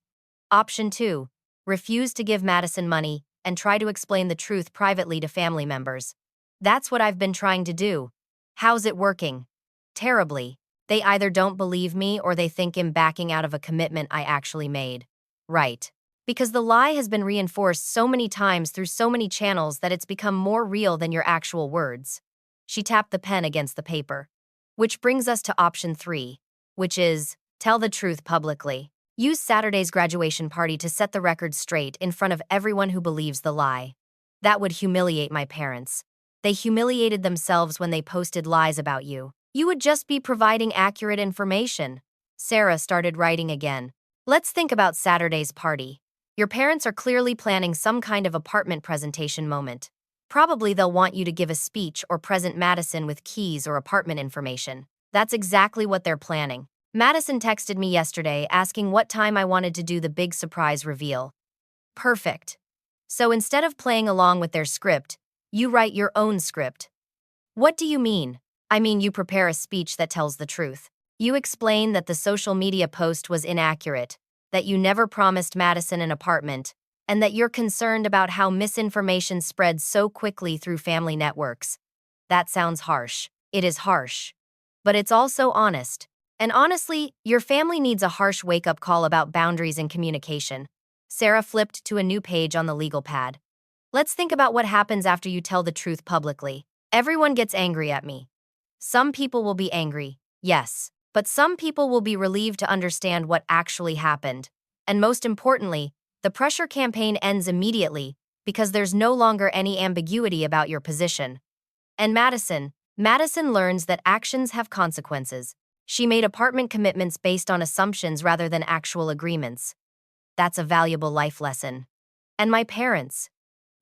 Option 2. Refuse to give Madison money and try to explain the truth privately to family members. That's what I've been trying to do. How's it working? Terribly. They either don't believe me or they think I'm backing out of a commitment I actually made. Right. Because the lie has been reinforced so many times through so many channels that it's become more real than your actual words. She tapped the pen against the paper. Which brings us to option 3, which is, tell the truth publicly. Use Saturday's graduation party to set the record straight in front of everyone who believes the lie. That would humiliate my parents. They humiliated themselves when they posted lies about you. You would just be providing accurate information. Sarah started writing again. Let's think about Saturday's party. Your parents are clearly planning some kind of apartment presentation moment. Probably they'll want you to give a speech or present Madison with keys or apartment information. That's exactly what they're planning. Madison texted me yesterday asking what time I wanted to do the big surprise reveal. Perfect. So instead of playing along with their script, you write your own script. What do you mean? I mean, you prepare a speech that tells the truth. You explain that the social media post was inaccurate, that you never promised Madison an apartment, and that you're concerned about how misinformation spreads so quickly through family networks. That sounds harsh. It is harsh. But it's also honest. And honestly, your family needs a harsh wake-up call about boundaries and communication. Sarah flipped to a new page on the legal pad. Let's think about what happens after you tell the truth publicly. Everyone gets angry at me. Some people will be angry, yes, but some people will be relieved to understand what actually happened. And most importantly, the pressure campaign ends immediately because there's no longer any ambiguity about your position. And Madison learns that actions have consequences. She made apartment commitments based on assumptions rather than actual agreements. That's a valuable life lesson. And my parents.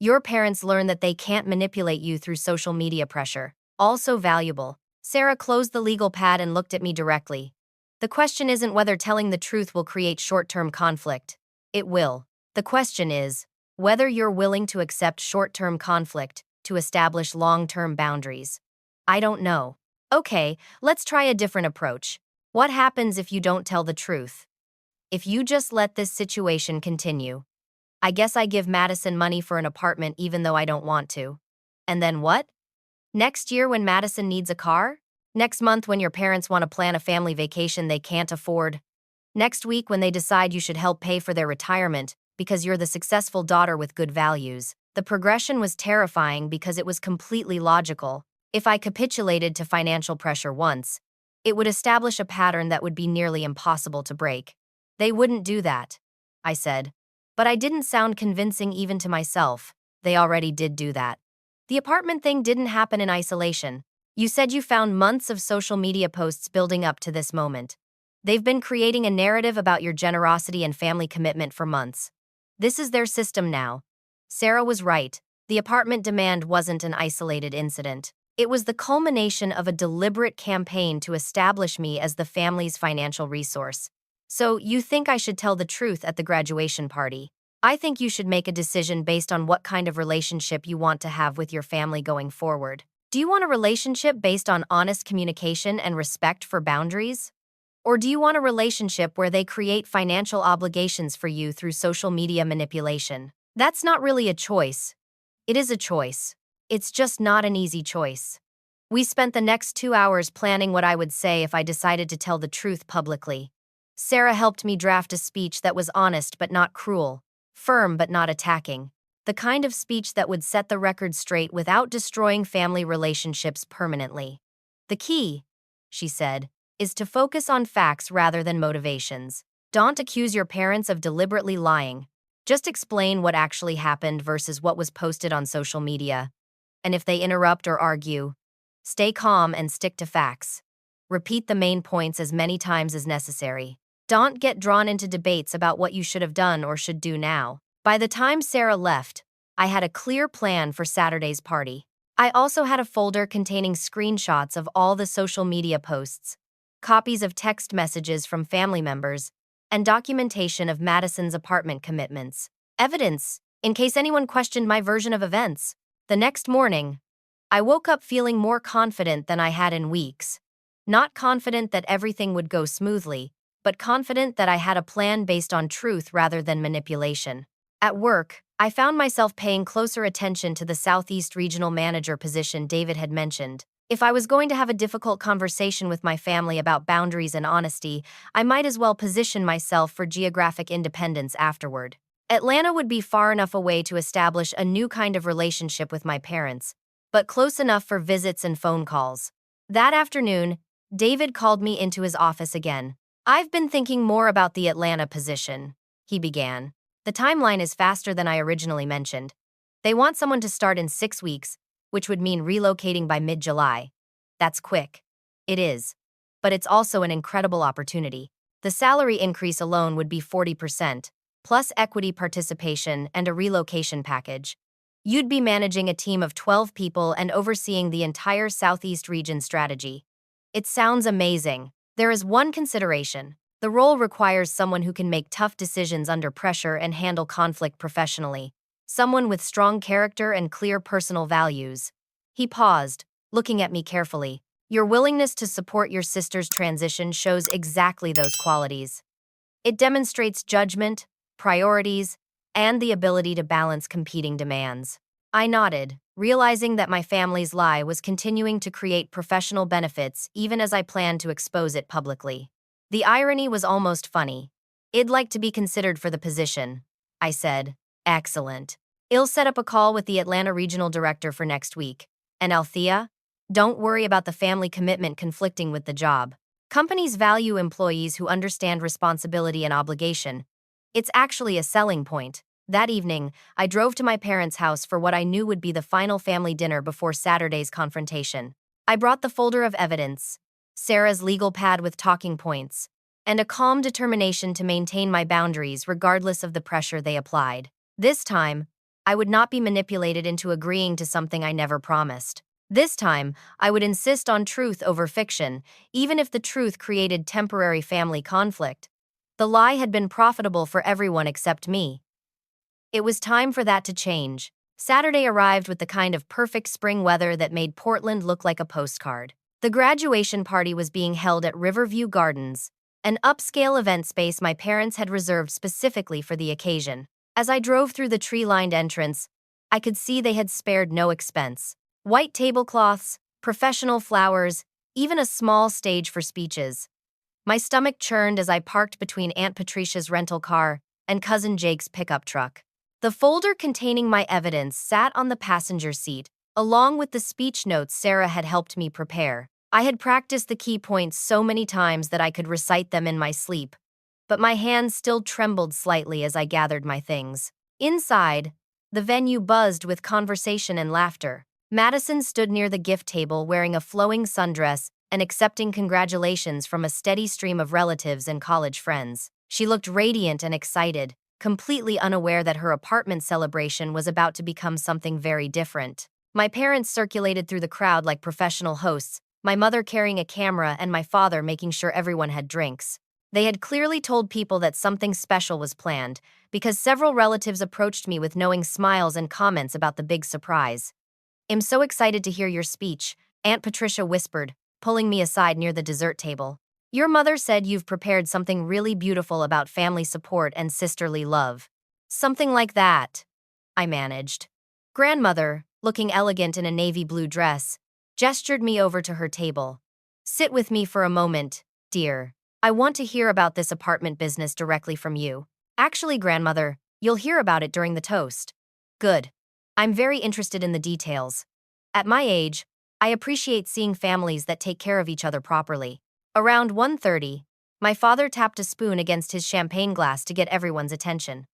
Your parents learn that they can't manipulate you through social media pressure. Also valuable. Sarah closed the legal pad and looked at me directly. The question isn't whether telling the truth will create short-term conflict. It will. The question is whether you're willing to accept short-term conflict to establish long-term boundaries. I don't know. Okay, let's try a different approach. What happens if you don't tell the truth? If you just let this situation continue? I guess I give Madison money for an apartment even though I don't want to. And then what? Next year when Madison needs a car? Next month when your parents want to plan a family vacation they can't afford? Next week when they decide you should help pay for their retirement because you're the successful daughter with good values? The progression was terrifying because it was completely logical. If I capitulated to financial pressure once, it would establish a pattern that would be nearly impossible to break. They wouldn't do that, I said. But I didn't sound convincing even to myself. They already did do that. The apartment thing didn't happen in isolation. You said you found months of social media posts building up to this moment. They've been creating a narrative about your generosity and family commitment for months. This is their system now. Sarah was right. The apartment demand wasn't an isolated incident. It was the culmination of a deliberate campaign to establish me as the family's financial resource. So, you think I should tell the truth at the graduation party? I think you should make a decision based on what kind of relationship you want to have with your family going forward. Do you want a relationship based on honest communication and respect for boundaries? Or do you want a relationship where they create financial obligations for you through social media manipulation? That's not really a choice. It is a choice. It's just not an easy choice. We spent the next 2 hours planning what I would say if I decided to tell the truth publicly. Sarah helped me draft a speech that was honest but not cruel, firm but not attacking, the kind of speech that would set the record straight without destroying family relationships permanently. The key, she said, is to focus on facts rather than motivations. Don't accuse your parents of deliberately lying. Just explain what actually happened versus what was posted on social media. And if they interrupt or argue, stay calm and stick to facts. Repeat the main points as many times as necessary. Don't get drawn into debates about what you should have done or should do now. By the time Sarah left, I had a clear plan for Saturday's party. I also had a folder containing screenshots of all the social media posts, copies of text messages from family members, and documentation of Madison's apartment commitments. Evidence, in case anyone questioned my version of events. The next morning, I woke up feeling more confident than I had in weeks. Not confident that everything would go smoothly, but confident that I had a plan based on truth rather than manipulation. At work, I found myself paying closer attention to the Southeast Regional Manager position David had mentioned. If I was going to have a difficult conversation with my family about boundaries and honesty, I might as well position myself for geographic independence afterward. Atlanta would be far enough away to establish a new kind of relationship with my parents, but close enough for visits and phone calls. That afternoon, David called me into his office again. I've been thinking more about the Atlanta position, he began. The timeline is faster than I originally mentioned. They want someone to start in 6 weeks, which would mean relocating by mid-July. That's quick. It is. But it's also an incredible opportunity. The salary increase alone would be 40%, plus equity participation and a relocation package. You'd be managing a team of 12 people and overseeing the entire Southeast region strategy. It sounds amazing. There is one consideration. The role requires someone who can make tough decisions under pressure and handle conflict professionally. Someone with strong character and clear personal values. He paused, looking at me carefully. Your willingness to support your sister's transition shows exactly those qualities. It demonstrates judgment, priorities, and the ability to balance competing demands. I nodded, realizing that my family's lie was continuing to create professional benefits even as I planned to expose it publicly. The irony was almost funny. I'd like to be considered for the position, I said. Excellent. I'll set up a call with the Atlanta Regional Director for next week. And Althea? Don't worry about the family commitment conflicting with the job. Companies value employees who understand responsibility and obligation. It's actually a selling point. That evening, I drove to my parents' house for what I knew would be the final family dinner before Saturday's confrontation. I brought the folder of evidence, Sarah's legal pad with talking points, and a calm determination to maintain my boundaries regardless of the pressure they applied. This time, I would not be manipulated into agreeing to something I never promised. This time, I would insist on truth over fiction, even if the truth created temporary family conflict. The lie had been profitable for everyone except me. It was time for that to change. Saturday arrived with the kind of perfect spring weather that made Portland look like a postcard. The graduation party was being held at Riverview Gardens, an upscale event space my parents had reserved specifically for the occasion. As I drove through the tree-lined entrance, I could see they had spared no expense. White tablecloths, professional flowers, even a small stage for speeches. My stomach churned as I parked between Aunt Patricia's rental car and Cousin Jake's pickup truck. The folder containing my evidence sat on the passenger seat, along with the speech notes Sarah had helped me prepare. I had practiced the key points so many times that I could recite them in my sleep, but my hands still trembled slightly as I gathered my things. Inside, the venue buzzed with conversation and laughter. Madison stood near the gift table wearing a flowing sundress and accepting congratulations from a steady stream of relatives and college friends. She looked radiant and excited, completely unaware that her apartment celebration was about to become something very different. My parents circulated through the crowd like professional hosts, my mother carrying a camera and my father making sure everyone had drinks. They had clearly told people that something special was planned, because several relatives approached me with knowing smiles and comments about the big surprise. I'm so excited to hear your speech, Aunt Patricia whispered, pulling me aside near the dessert table. Your mother said you've prepared something really beautiful about family support and sisterly love. Something like that, I managed. Grandmother, looking elegant in a navy blue dress, gestured me over to her table. Sit with me for a moment, dear. I want to hear about this apartment business directly from you. Actually, grandmother, you'll hear about it during the toast. Good. I'm very interested in the details. At my age, I appreciate seeing families that take care of each other properly. Around 1:30, my father tapped a spoon against his champagne glass to get everyone's attention.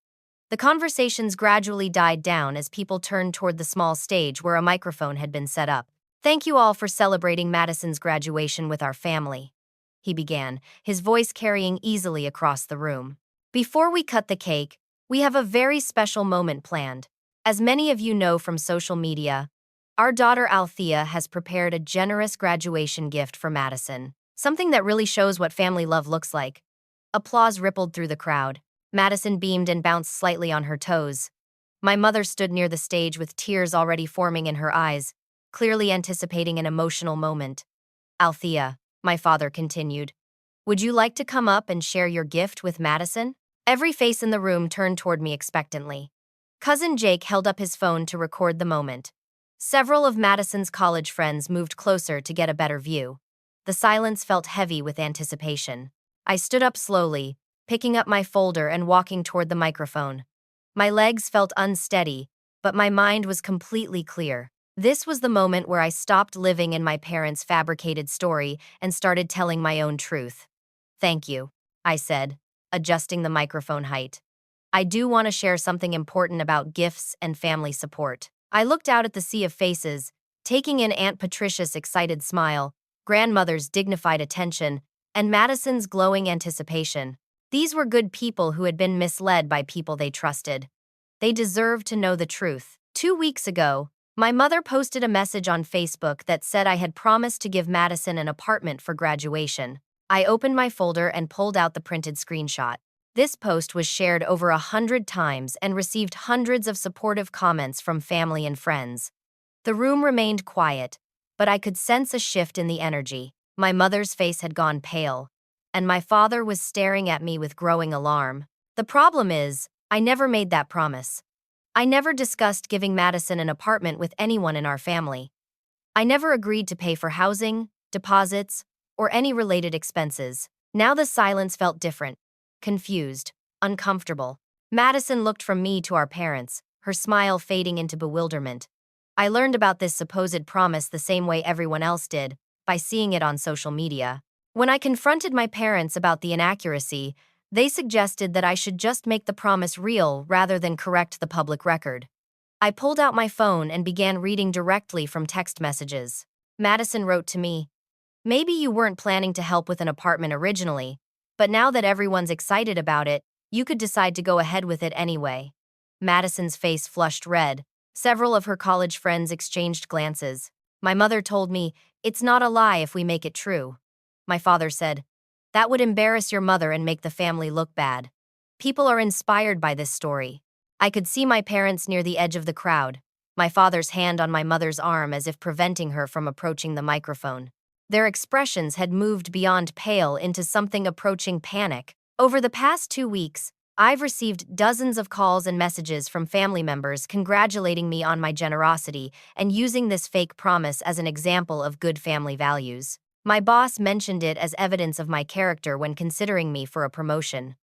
The conversations gradually died down as people turned toward the small stage where a microphone had been set up. Thank you all for celebrating Madison's graduation with our family, he began, his voice carrying easily across the room. Before we cut the cake, we have a very special moment planned. As many of you know from social media, our daughter Althea has prepared a generous graduation gift for Madison, something that really shows what family love looks like. Applause rippled through the crowd. Madison beamed and bounced slightly on her toes. My mother stood near the stage with tears already forming in her eyes, clearly anticipating an emotional moment. Althea, my father continued, would you like to come up and share your gift with Madison? Every face in the room turned toward me expectantly. Cousin Jake held up his phone to record the moment. Several of Madison's college friends moved closer to get a better view. The silence felt heavy with anticipation. I stood up slowly, picking up my folder and walking toward the microphone. My legs felt unsteady, but my mind was completely clear. This was the moment where I stopped living in my parents' fabricated story and started telling my own truth. Thank you, I said, adjusting the microphone height. I do want to share something important about gifts and family support. I looked out at the sea of faces, taking in Aunt Patricia's excited smile, grandmother's dignified attention, and Madison's glowing anticipation. These were good people who had been misled by people they trusted. They deserved to know the truth. 2 weeks ago, my mother posted a message on Facebook that said I had promised to give Madison an apartment for graduation. I opened my folder and pulled out the printed screenshot. This post was shared over 100 times and received hundreds of supportive comments from family and friends. The room remained quiet, but I could sense a shift in the energy. My mother's face had gone pale, and my father was staring at me with growing alarm. The problem is, I never made that promise. I never discussed giving Madison an apartment with anyone in our family. I never agreed to pay for housing, deposits, or any related expenses. Now the silence felt different, confused, uncomfortable. Madison looked from me to our parents, her smile fading into bewilderment. I learned about this supposed promise the same way everyone else did, by seeing it on social media. When I confronted my parents about the inaccuracy, they suggested that I should just make the promise real rather than correct the public record. I pulled out my phone and began reading directly from text messages. Madison wrote to me, "Maybe you weren't planning to help with an apartment originally, but now that everyone's excited about it, you could decide to go ahead with it anyway." Madison's face flushed red. Several of her college friends exchanged glances. My mother told me, "It's not a lie if we make it true." My father said, "That would embarrass your mother and make the family look bad." People are inspired by this story. I could see my parents near the edge of the crowd, my father's hand on my mother's arm as if preventing her from approaching the microphone. Their expressions had moved beyond pale into something approaching panic. Over the past 2 weeks, I've received dozens of calls and messages from family members congratulating me on my generosity and using this fake promise as an example of good family values. My boss mentioned it as evidence of my character when considering me for a promotion.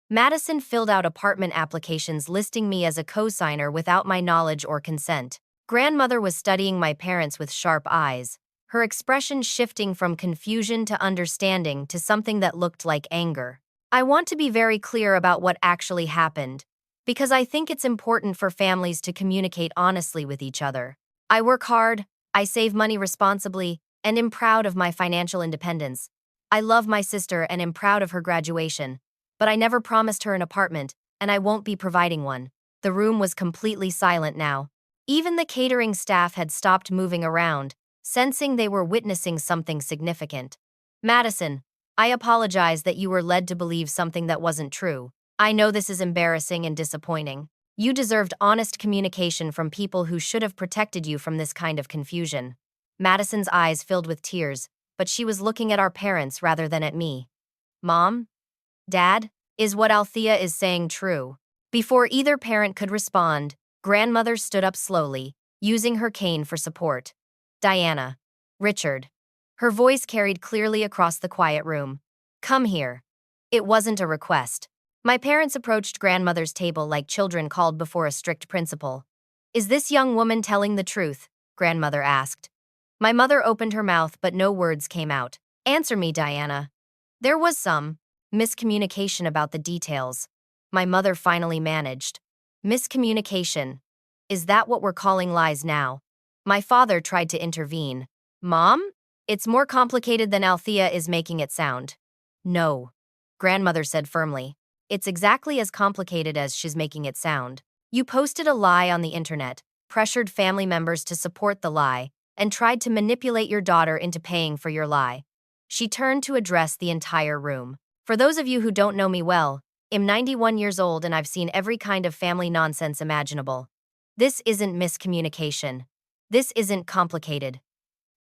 Madison filled out apartment applications listing me as a co-signer without my knowledge or consent. Grandmother was studying my parents with sharp eyes, her expression shifting from confusion to understanding to something that looked like anger. I want to be very clear about what actually happened, because I think it's important for families to communicate honestly with each other. I work hard, I save money responsibly, and am proud of my financial independence. I love my sister and am proud of her graduation, but I never promised her an apartment, and I won't be providing one. The room was completely silent now. Even the catering staff had stopped moving around, sensing they were witnessing something significant. "Madison, I apologize that you were led to believe something that wasn't true. I know this is embarrassing and disappointing. You deserved honest communication from people who should have protected you from this kind of confusion." Madison's eyes filled with tears, but she was looking at our parents rather than at me. "Mom? Dad? Is what Althea is saying true?" Before either parent could respond, grandmother stood up slowly, using her cane for support. "Diana. Richard." Her voice carried clearly across the quiet room. "Come here." It wasn't a request. My parents approached grandmother's table like children called before a strict principal. "Is this young woman telling the truth?" grandmother asked. My mother opened her mouth, but no words came out. "Answer me, Diana." "There was some miscommunication about the details." My mother finally managed. "Miscommunication. Is that what we're calling lies now?" My father tried to intervene. "Mom? It's more complicated than Althea is making it sound." "No," grandmother said firmly. "It's exactly as complicated as she's making it sound. You posted a lie on the internet, pressured family members to support the lie, and tried to manipulate your daughter into paying for your lie." She turned to address the entire room. "For those of you who don't know me well, I'm 91 years old and I've seen every kind of family nonsense imaginable. This isn't miscommunication. This isn't complicated.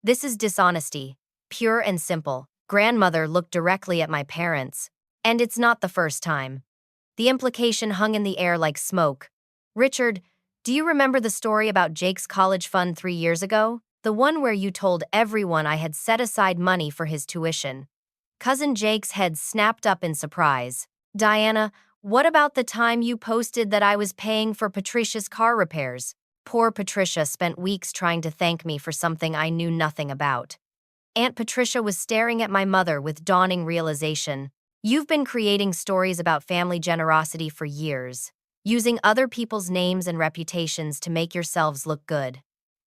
This is dishonesty, pure and simple." Grandmother looked directly at my parents. "And it's not the first time." The implication hung in the air like smoke. "Richard, do you remember the story about Jake's college fund 3 years ago? The one where you told everyone I had set aside money for his tuition." Cousin Jake's head snapped up in surprise. "Diana, what about the time you posted that I was paying for Patricia's car repairs?" Poor Patricia spent weeks trying to thank me for something I knew nothing about. Aunt Patricia was staring at my mother with dawning realization. "You've been creating stories about family generosity for years, using other people's names and reputations to make yourselves look good.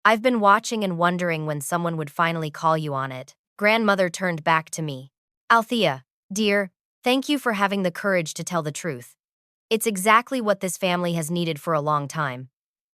I've been watching and wondering when someone would finally call you on it." Grandmother turned back to me. "Althea, dear, thank you for having the courage to tell the truth. It's exactly what this family has needed for a long time."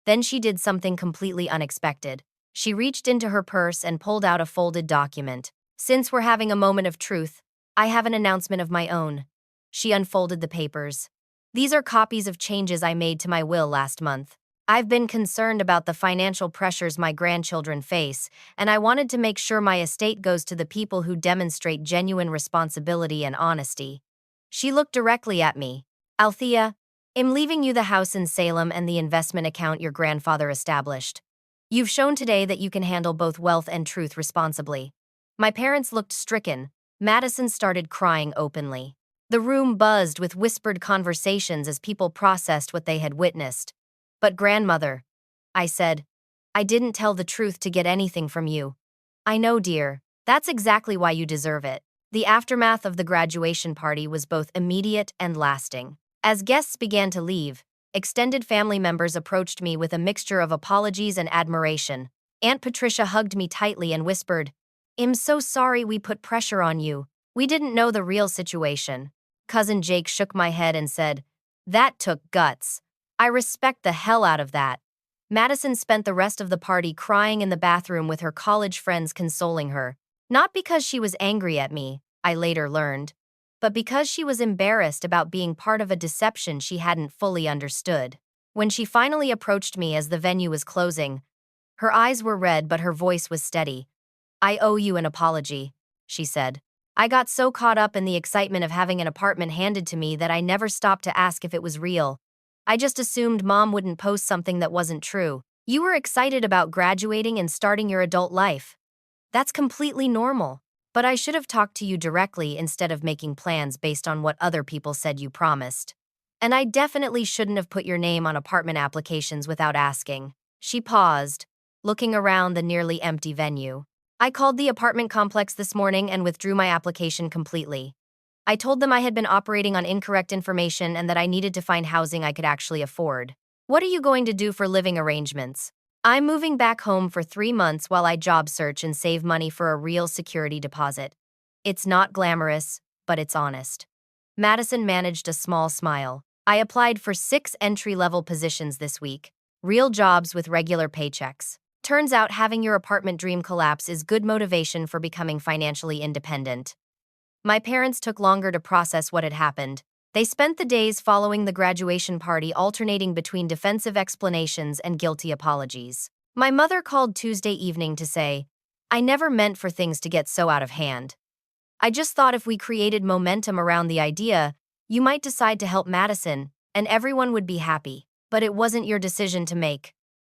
Then she did something completely unexpected. She reached into her purse and pulled out a folded document. Since we're having a moment of truth, I have an announcement of my own. She unfolded the papers. These are copies of changes I made to my will last month. I've been concerned about the financial pressures my grandchildren face, and I wanted to make sure my estate goes to the people who demonstrate genuine responsibility and honesty. She looked directly at me. Althea, I'm leaving you the house in Salem and the investment account your grandfather established. You've shown today that you can handle both wealth and truth responsibly. My parents looked stricken. Madison started crying openly. The room buzzed with whispered conversations as people processed what they had witnessed. But grandmother, I said, I didn't tell the truth to get anything from you. I know, dear. That's exactly why you deserve it. The aftermath of the graduation party was both immediate and lasting. As guests began to leave, extended family members approached me with a mixture of apologies and admiration. Aunt Patricia hugged me tightly and whispered, I'm so sorry we put pressure on you. We didn't know the real situation. Cousin Jake shook my head and said, That took guts. I respect the hell out of that. Madison spent the rest of the party crying in the bathroom with her college friends consoling her. Not because she was angry at me, I later learned, but because she was embarrassed about being part of a deception she hadn't fully understood. When she finally approached me as the venue was closing, her eyes were red but her voice was steady. I owe you an apology, she said. I got so caught up in the excitement of having an apartment handed to me that I never stopped to ask if it was real. I just assumed Mom wouldn't post something that wasn't true. You were excited about graduating and starting your adult life. That's completely normal. But I should have talked to you directly instead of making plans based on what other people said you promised. And I definitely shouldn't have put your name on apartment applications without asking. She paused, looking around the nearly empty venue. I called the apartment complex this morning and withdrew my application completely. I told them I had been operating on incorrect information and that I needed to find housing I could actually afford. What are you going to do for living arrangements? I'm moving back home for 3 months while I job search and save money for a real security deposit. It's not glamorous, but it's honest. Madison managed a small smile. I applied for 6 entry-level positions this week, real jobs with regular paychecks. Turns out having your apartment dream collapse is good motivation for becoming financially independent. My parents took longer to process what had happened. They spent the days following the graduation party alternating between defensive explanations and guilty apologies. My mother called Tuesday evening to say, I never meant for things to get so out of hand. I just thought if we created momentum around the idea, you might decide to help Madison, and everyone would be happy. But it wasn't your decision to make.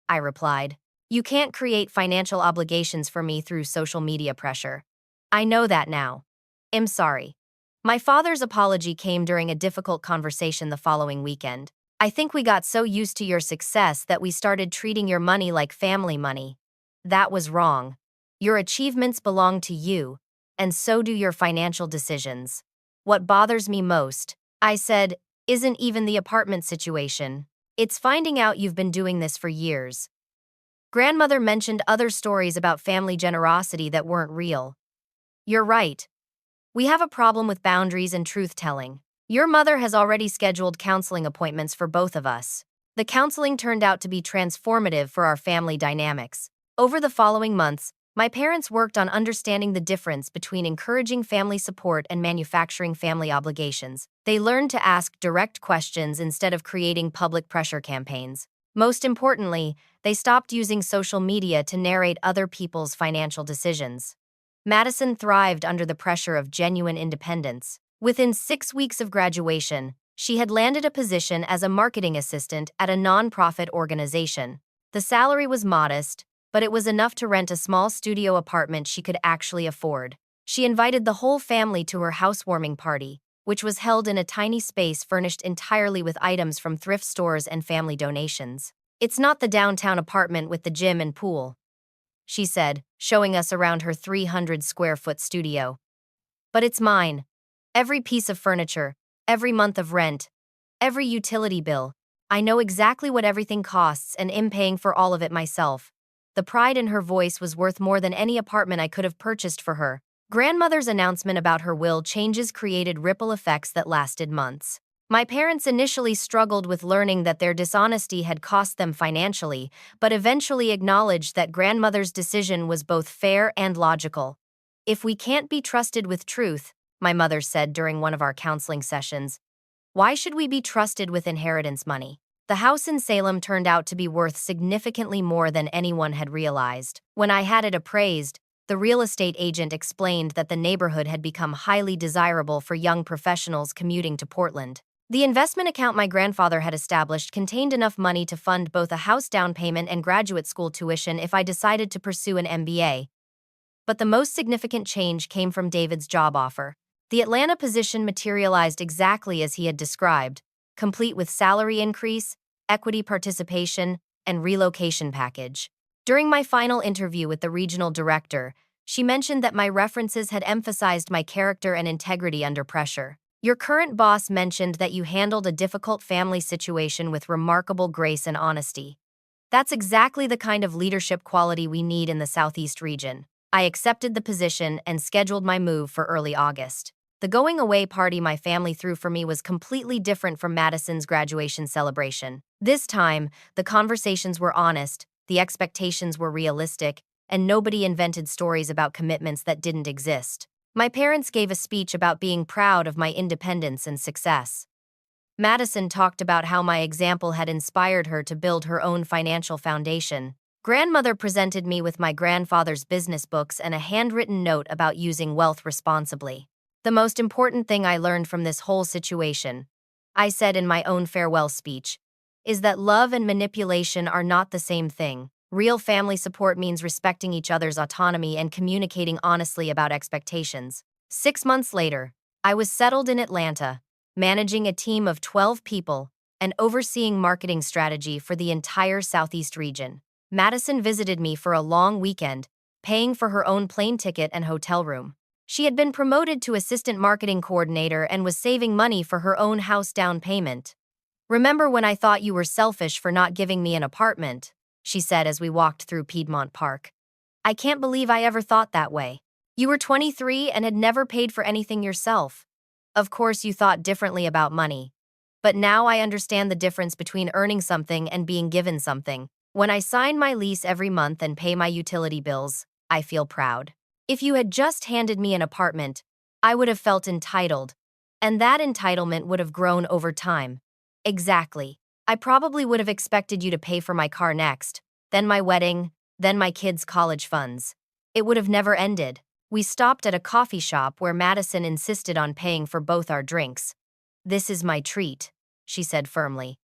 I replied. You can't create financial obligations for me through social media pressure. I know that now. I'm sorry. My father's apology came during a difficult conversation the following weekend. I think we got so used to your success that we started treating your money like family money. That was wrong. Your achievements belong to you, and so do your financial decisions. What bothers me most, I said, isn't even the apartment situation. It's finding out you've been doing this for years. Grandmother mentioned other stories about family generosity that weren't real. You're right. We have a problem with boundaries and truth-telling. Your mother has already scheduled counseling appointments for both of us. The counseling turned out to be transformative for our family dynamics. Over the following months, my parents worked on understanding the difference between encouraging family support and manufacturing family obligations. They learned to ask direct questions instead of creating public pressure campaigns. Most importantly, they stopped using social media to narrate other people's financial decisions. Madison thrived under the pressure of genuine independence. Within 6 weeks of graduation, she had landed a position as a marketing assistant at a nonprofit organization. The salary was modest, but it was enough to rent a small studio apartment she could actually afford. She invited the whole family to her housewarming party, which was held in a tiny space furnished entirely with items from thrift stores and family donations. It's not the downtown apartment with the gym and pool, she said, showing us around her 300-square-foot studio. But it's mine. Every piece of furniture, every month of rent, every utility bill. I know exactly what everything costs and am paying for all of it myself. The pride in her voice was worth more than any apartment I could have purchased for her. Grandmother's announcement about her will changes created ripple effects that lasted months. My parents initially struggled with learning that their dishonesty had cost them financially, but eventually acknowledged that grandmother's decision was both fair and logical. If we can't be trusted with truth, my mother said during one of our counseling sessions, why should we be trusted with inheritance money? The house in Salem turned out to be worth significantly more than anyone had realized. When I had it appraised, the real estate agent explained that the neighborhood had become highly desirable for young professionals commuting to Portland. The investment account my grandfather had established contained enough money to fund both a house down payment and graduate school tuition if I decided to pursue an MBA. But the most significant change came from David's job offer. The Atlanta position materialized exactly as he had described, complete with salary increase, equity participation, and relocation package. During my final interview with the regional director, she mentioned that my references had emphasized my character and integrity under pressure. Your current boss mentioned that you handled a difficult family situation with remarkable grace and honesty. That's exactly the kind of leadership quality we need in the Southeast region. I accepted the position and scheduled my move for early August. The going-away party my family threw for me was completely different from Madison's graduation celebration. This time, the conversations were honest, the expectations were realistic, and nobody invented stories about commitments that didn't exist. My parents gave a speech about being proud of my independence and success. Madison talked about how my example had inspired her to build her own financial foundation. Grandmother presented me with my grandfather's business books and a handwritten note about using wealth responsibly. The most important thing I learned from this whole situation, I said in my own farewell speech, is that love and manipulation are not the same thing. Real family support means respecting each other's autonomy and communicating honestly about expectations. 6 months later, I was settled in Atlanta, managing a team of 12 people and overseeing marketing strategy for the entire Southeast region. Madison visited me for a long weekend, paying for her own plane ticket and hotel room. She had been promoted to assistant marketing coordinator and was saving money for her own house down payment. Remember when I thought you were selfish for not giving me an apartment? She said as we walked through Piedmont Park. I can't believe I ever thought that way. You were 23 and had never paid for anything yourself. Of course you thought differently about money. But now I understand the difference between earning something and being given something. When I sign my lease every month and pay my utility bills, I feel proud. If you had just handed me an apartment, I would have felt entitled, and that entitlement would have grown over time. Exactly. I probably would have expected you to pay for my car next, then my wedding, then my kids' college funds. It would have never ended. We stopped at a coffee shop where Madison insisted on paying for both our drinks. This is my treat, she said firmly.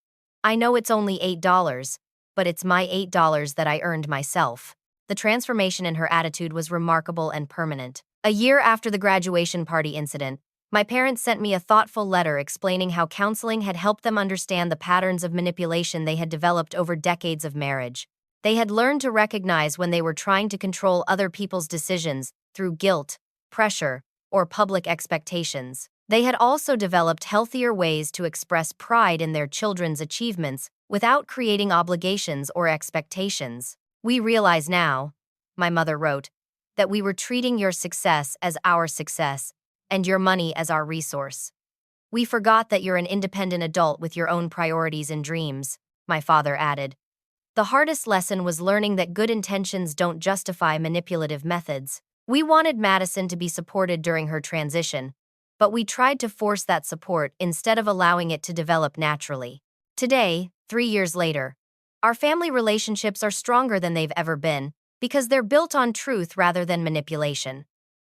I know it's only $8, but it's my $8 that I earned myself. The transformation in her attitude was remarkable and permanent. A year after the graduation party incident, my parents sent me a thoughtful letter explaining how counseling had helped them understand the patterns of manipulation they had developed over decades of marriage. They had learned to recognize when they were trying to control other people's decisions through guilt, pressure, or public expectations. They had also developed healthier ways to express pride in their children's achievements without creating obligations or expectations. We realize now, my mother wrote, that we were treating your success as our success and your money as our resource. We forgot that you're an independent adult with your own priorities and dreams, my father added. The hardest lesson was learning that good intentions don't justify manipulative methods. We wanted Madison to be supported during her transition, but we tried to force that support instead of allowing it to develop naturally. Today, 3 years later, our family relationships are stronger than they've ever been because they're built on truth rather than manipulation.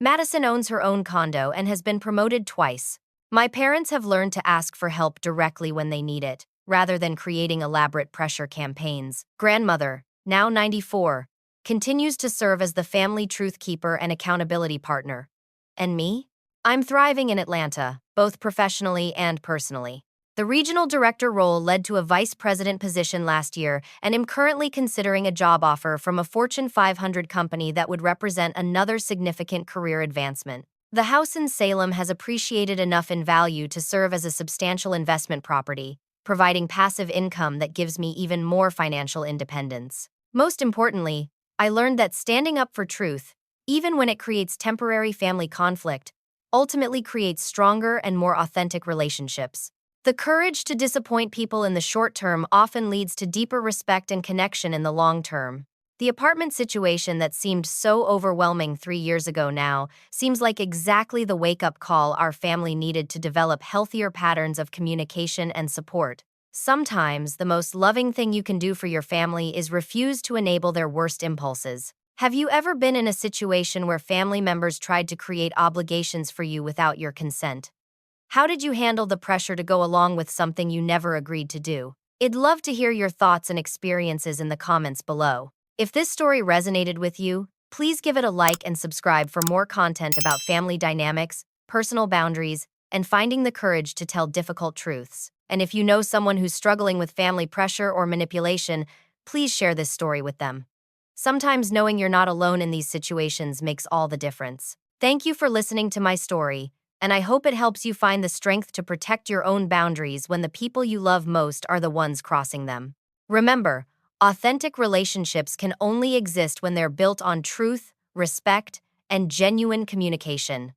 Madison owns her own condo and has been promoted twice. My parents have learned to ask for help directly when they need it, rather than creating elaborate pressure campaigns. Grandmother, now 94, continues to serve as the family truth keeper and accountability partner. And me? I'm thriving in Atlanta, both professionally and personally. The regional director role led to a vice president position last year, and am currently considering a job offer from a Fortune 500 company that would represent another significant career advancement. The house in Salem has appreciated enough in value to serve as a substantial investment property, providing passive income that gives me even more financial independence. Most importantly, I learned that standing up for truth, even when it creates temporary family conflict, ultimately creates stronger and more authentic relationships. The courage to disappoint people in the short term often leads to deeper respect and connection in the long term. The apartment situation that seemed so overwhelming 3 years ago now seems like exactly the wake up call our family needed to develop healthier patterns of communication and support. Sometimes, the most loving thing you can do for your family is refuse to enable their worst impulses. Have you ever been in a situation where family members tried to create obligations for you without your consent? How did you handle the pressure to go along with something you never agreed to do? I'd love to hear your thoughts and experiences in the comments below. If this story resonated with you, please give it a like and subscribe for more content about family dynamics, personal boundaries, and finding the courage to tell difficult truths. And if you know someone who's struggling with family pressure or manipulation, please share this story with them. Sometimes knowing you're not alone in these situations makes all the difference. Thank you for listening to my story, and I hope it helps you find the strength to protect your own boundaries when the people you love most are the ones crossing them. Remember, authentic relationships can only exist when they're built on truth, respect, and genuine communication.